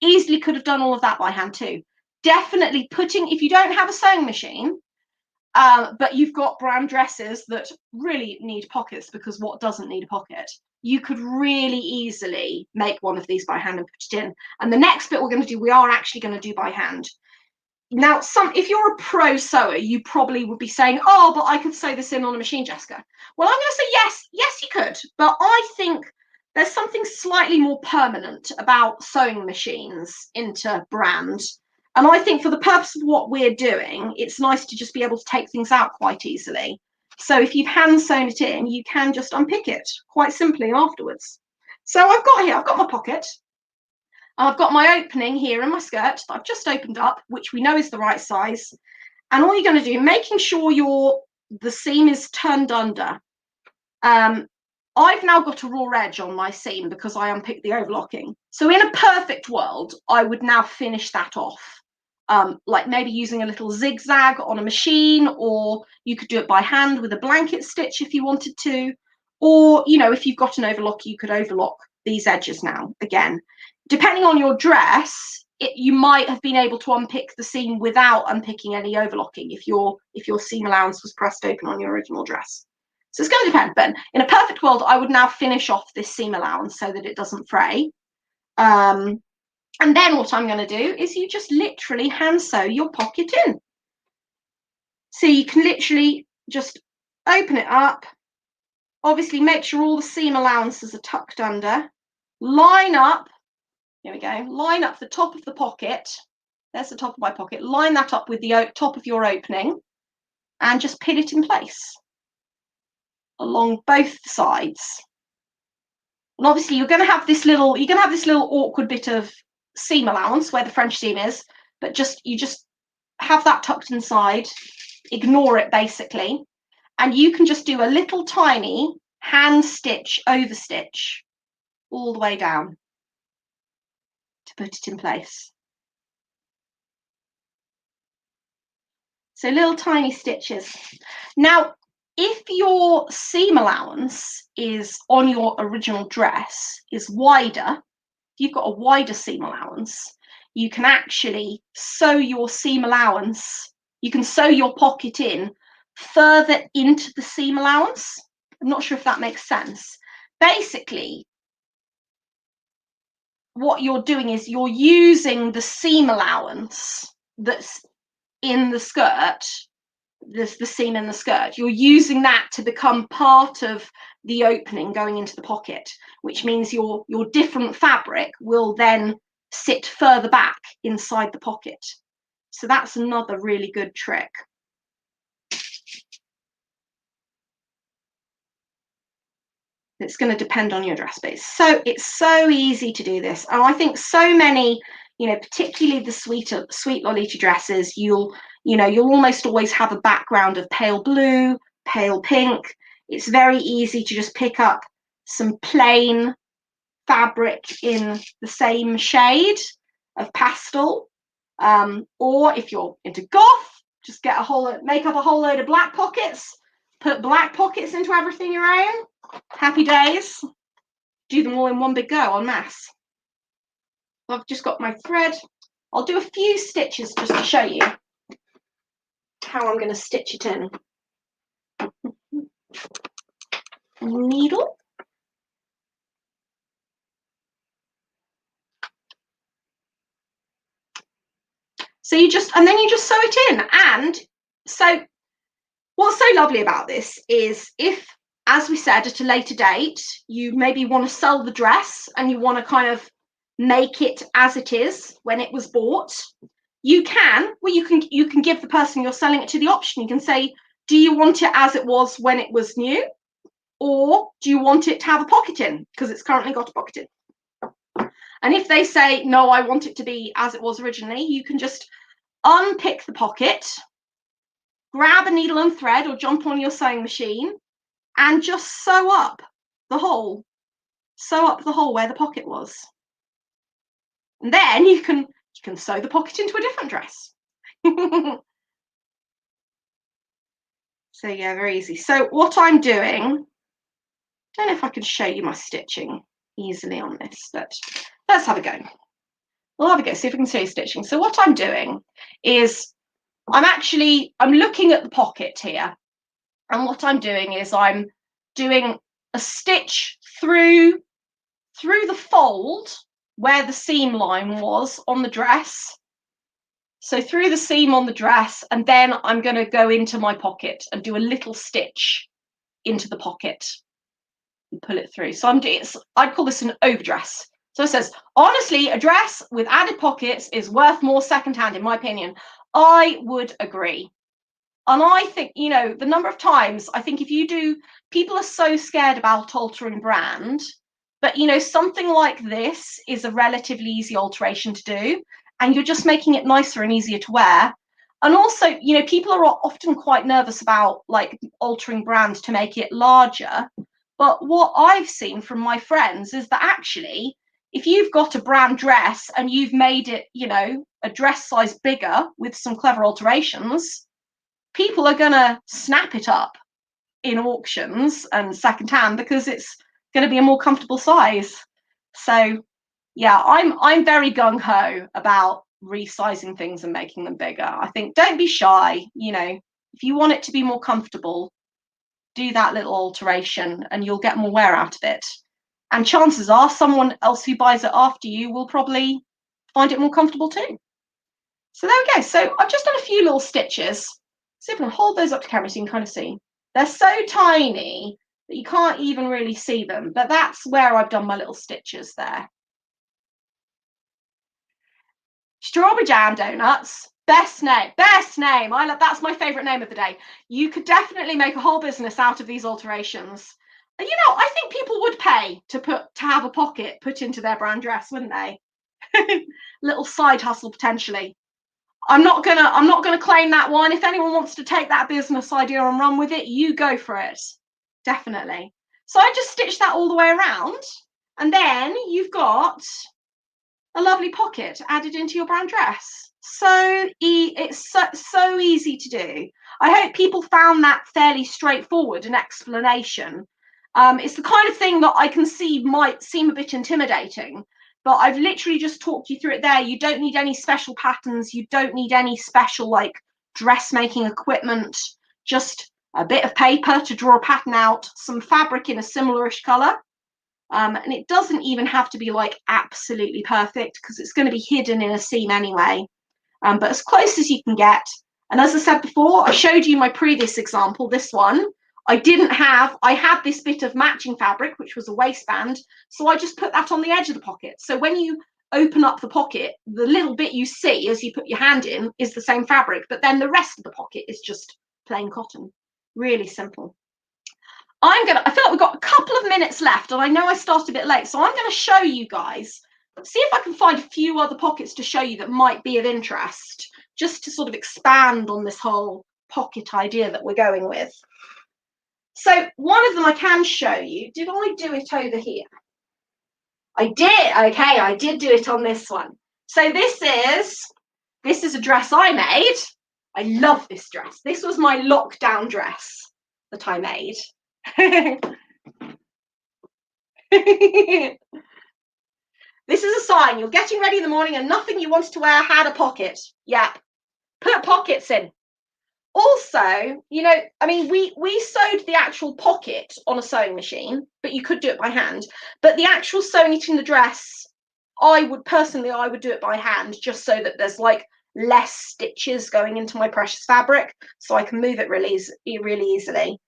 Easily could have done all of that by hand too. Definitely if you don't have a sewing machine, but you've got brand dresses that really need pockets, because what doesn't need a pocket? You could really easily make one of these by hand and put it in. And the next bit we are actually going to do by hand. Now, if you're a pro sewer, you probably would be saying, oh, but I could sew this in on a machine, Jessica. Well, I'm going to say yes, you could. But I think there's something slightly more permanent about sewing machines into brand. And I think for the purpose of what we're doing, it's nice to just be able to take things out quite easily. So if you've hand sewn it in, you can just unpick it quite simply afterwards. So I've got my pocket. I've got my opening here in my skirt that I've just opened up, which we know is the right size. And all you're going to do, making sure the seam is turned under. I've now got a raw edge on my seam because I unpicked the overlocking. So in a perfect world, I would now finish that off. Like maybe using a little zigzag on a machine, or you could do it by hand with a blanket stitch if you wanted to. Or, you know, if you've got an overlock, you could overlock these edges now again. Depending on your dress, you might have been able to unpick the seam without unpicking any overlocking if your seam allowance was pressed open on your original dress. So it's going to depend. But in a perfect world, I would now finish off this seam allowance so that it doesn't fray. And then what I'm going to do is you just literally hand sew your pocket in. So you can literally just open it up. Obviously, make sure all the seam allowances are tucked under. Line up. Here we go. Line up the top of the pocket. There's the top of my pocket. Line that up with the top of your opening and just pin it in place along both sides. And obviously you're going to have this little awkward bit of seam allowance where the French seam is, but you just have that tucked inside. Ignore it basically. And you can just do a little tiny hand stitch over stitch all the way down to put it in place. So little tiny stitches. Now, if your seam allowance is on your original dress is wider, if you've got a wider seam allowance, you can actually sew your seam allowance. You can sew your pocket in further into the seam allowance. I'm not sure if that makes sense. Basically, what you're doing is you're using the seam allowance that's in the skirt, the seam in the skirt, you're using that to become part of the opening going into the pocket, which means your different fabric will then sit further back inside the pocket. So that's another really good trick. It's going to depend on your dress, but it's so easy to do this. And I think so many, you know, particularly the sweet Lolita dresses, you'll almost always have a background of pale blue, pale pink. It's very easy to just pick up some plain fabric in the same shade of pastel. Or if you're into goth, just make up a whole load of black pockets, put black pockets into everything your own. Happy days. Do them all in one big go en masse. I've just got my thread. I'll do a few stitches just to show you how I'm going to stitch it in. Needle. So then you just sew it in. And so what's so lovely about this is if, as we said, at a later date, you maybe want to sell the dress and you want to kind of make it as it is when it was bought, you can give the person you're selling it to the option. You can say, do you want it as it was when it was new, or do you want it to have a pocket in because it's currently got a pocket in? And if they say, no, I want it to be as it was originally, you can just unpick the pocket, grab a needle and thread or jump on your sewing machine and just sew up the hole where the pocket was. And then you can sew the pocket into a different dress. So yeah, very easy. So what I'm doing, don't know if I can show you my stitching easily on this, but let's have a go. We'll have a go, see if we can see stitching. So what I'm doing is I'm looking at the pocket here, and what I'm doing is I'm doing a stitch through the fold where the seam line was on the dress. So through the seam on the dress, and then I'm going to go into my pocket and do a little stitch into the pocket and pull it through. So I'd call this an overdress. So it says, honestly, a dress with added pockets is worth more secondhand, in my opinion. I would agree. And I think, you know, the number of times I think people are so scared about altering brand, but, you know, something like this is a relatively easy alteration to do. And you're just making it nicer and easier to wear. And also, you know, people are often quite nervous about like altering brand to make it larger. But what I've seen from my friends is that actually, if you've got a brand dress and you've made it, you know, a dress size bigger with some clever alterations, people are going to snap it up in auctions and secondhand because it's going to be a more comfortable size. So yeah, I'm very gung-ho about resizing things and making them bigger. I think don't be shy, you know, if you want it to be more comfortable, do that little alteration and you'll get more wear out of it. And chances are someone else who buys it after you will probably find it more comfortable too. So there we go. So I've just done a few little stitches. See if I can hold those up to camera so you can kind of see. They're so tiny that you can't even really see them, but that's where I've done my little stitches there. Strawberry jam donuts, best name. That's my favorite name of the day. You could definitely make a whole business out of these alterations. And you know, I think people would pay to have a pocket put into their brand dress, wouldn't they? Little side hustle potentially. I'm not gonna claim that one. If anyone wants to take that business idea and run with it, you go for it. Definitely. So I just stitched that all the way around, and then you've got a lovely pocket added into your brand dress. It's so easy to do. I hope people found that fairly straightforward an explanation. It's the kind of thing that I can see might seem a bit intimidating, but I've literally just talked you through it there. You don't need any special patterns. You don't need any special like dressmaking equipment, just a bit of paper to draw a pattern out, some fabric in a similarish color. And it doesn't even have to be like absolutely perfect because it's going to be hidden in a seam anyway. But as close as you can get. And as I said before, I showed you my previous example, this one. I had this bit of matching fabric, which was a waistband. So I just put that on the edge of the pocket. So when you open up the pocket, the little bit you see as you put your hand in is the same fabric, but then the rest of the pocket is just plain cotton. Really simple. I feel like we've got a couple of minutes left, and I know I started a bit late, so I'm going to show you guys, see if I can find a few other pockets to show you that might be of interest, just to sort of expand on this whole pocket idea that we're going with. So one of them I can show you. Did I do it over here? I did. Okay, I did do it on this one. So this is a dress I made. I love this dress. This was my lockdown dress that I made. This is a sign. You're getting ready in the morning and nothing you wanted to wear had a pocket. Yep. Put pockets in. Also, you know, I mean, we sewed the actual pocket on a sewing machine, but you could do it by hand. But the actual sewing it in the dress, I would do it by hand, just so that there's like less stitches going into my precious fabric, so I can move it really easily.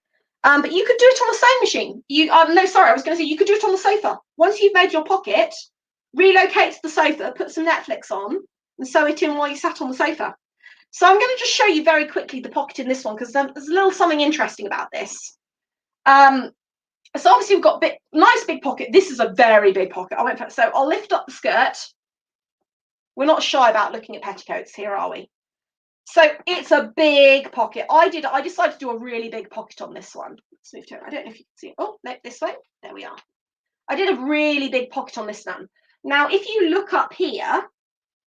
But you could do it on a sewing machine. I was going to say you could do it on the sofa. Once you've made your pocket, relocate to the sofa, put some Netflix on, and sew it in while you sat on the sofa. So I'm going to just show you very quickly the pocket in this one because there's a little something interesting about this. So obviously we've got a nice big pocket. This is a very big pocket. So I'll lift up the skirt. We're not shy about looking at petticoats here, are we? So it's a big pocket. I decided to do a really big pocket on this one. Let's move to it. I don't know if you can see it. Oh, no, this way. There we are. I did a really big pocket on this one. Now, if you look up here,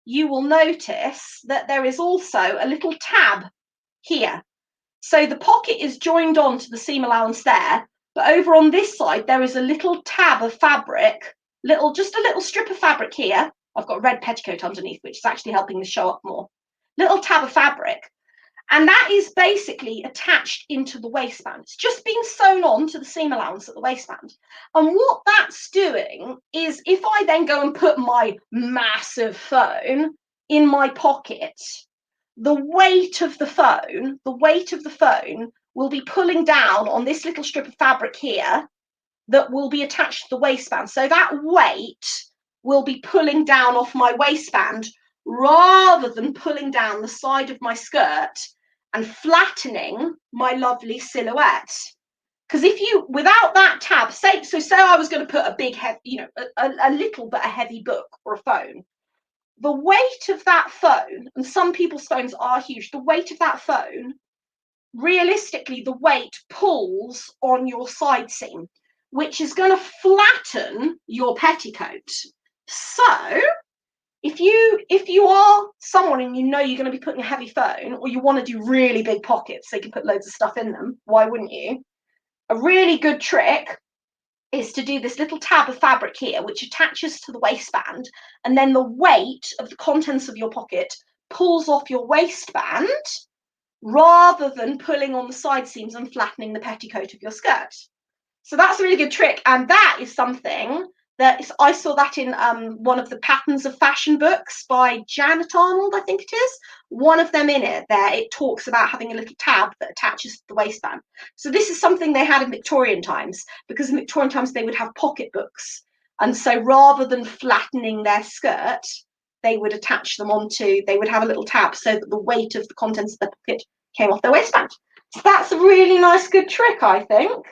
you will notice that there is also a little tab here. So the pocket is joined on to the seam allowance there, but over on this side, there is a little tab of fabric, just a little strip of fabric here. I've got a red petticoat underneath, which is actually helping this show up more. Little tab of fabric. And that is basically attached into the waistband. It's just being sewn on to the seam allowance at the waistband. And what that's doing is if I then go and put my massive phone in my pocket, the weight of the phone will be pulling down on this little strip of fabric here that will be attached to the waistband. So that weight will be pulling down off my waistband rather than pulling down the side of my skirt and flattening my lovely silhouette. Because without that tab, say I was going to put a big, heavy, a little but a heavy book or a phone, the weight of that phone, and some people's phones are huge, the weight of that phone, realistically, the weight pulls on your side seam, which is going to flatten your petticoat. So if you are someone and you know you're going to be putting a heavy phone, or you want to do really big pockets so you can put loads of stuff in them, why wouldn't you? A really good trick is to do this little tab of fabric here, which attaches to the waistband, and then the weight of the contents of your pocket pulls off your waistband rather than pulling on the side seams and flattening the petticoat of your skirt. So that's a really good trick, and that is something I saw that in one of the Patterns of Fashion books by Janet Arnold, I think it is. One of them in it talks about having a little tab that attaches to the waistband. So this is something they had in Victorian times, because in Victorian times they would have pocketbooks. And so rather than flattening their skirt, they would attach them they would have a little tab so that the weight of the contents of the pocket came off their waistband. So that's a really nice, good trick, I think.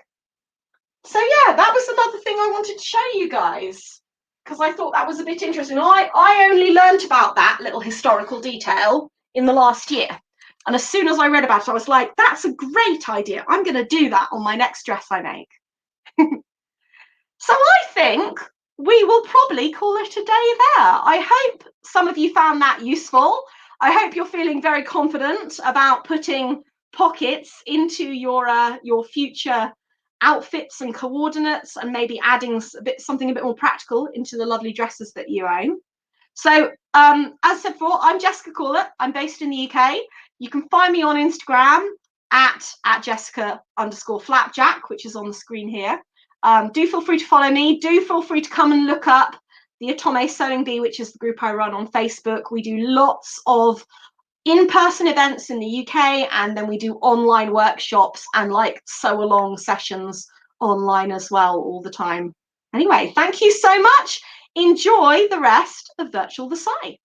So yeah, that was another thing I wanted to show you guys, because I thought that was a bit interesting. I only learnt about that little historical detail in the last year. And as soon as I read about it, I was like, that's a great idea. I'm going to do that on my next dress I make. So I think we will probably call it a day there. I hope some of you found that useful. I hope you're feeling very confident about putting pockets into your future outfits and coordinates, and maybe adding something a bit more practical into the lovely dresses that you own. So as I said before, I'm Jessica Corlett. I'm based in the UK. You can find me on Instagram at Jessica_flapjack, which is on the screen here. Do feel free to follow me. Do feel free to come and look up the Atome Sewing Bee, which is the group I run on Facebook. We do lots of in-person events in the UK, and then we do online workshops and like sew along sessions online as well all the time. Anyway, thank you so much. Enjoy the rest of Virtual Versailles.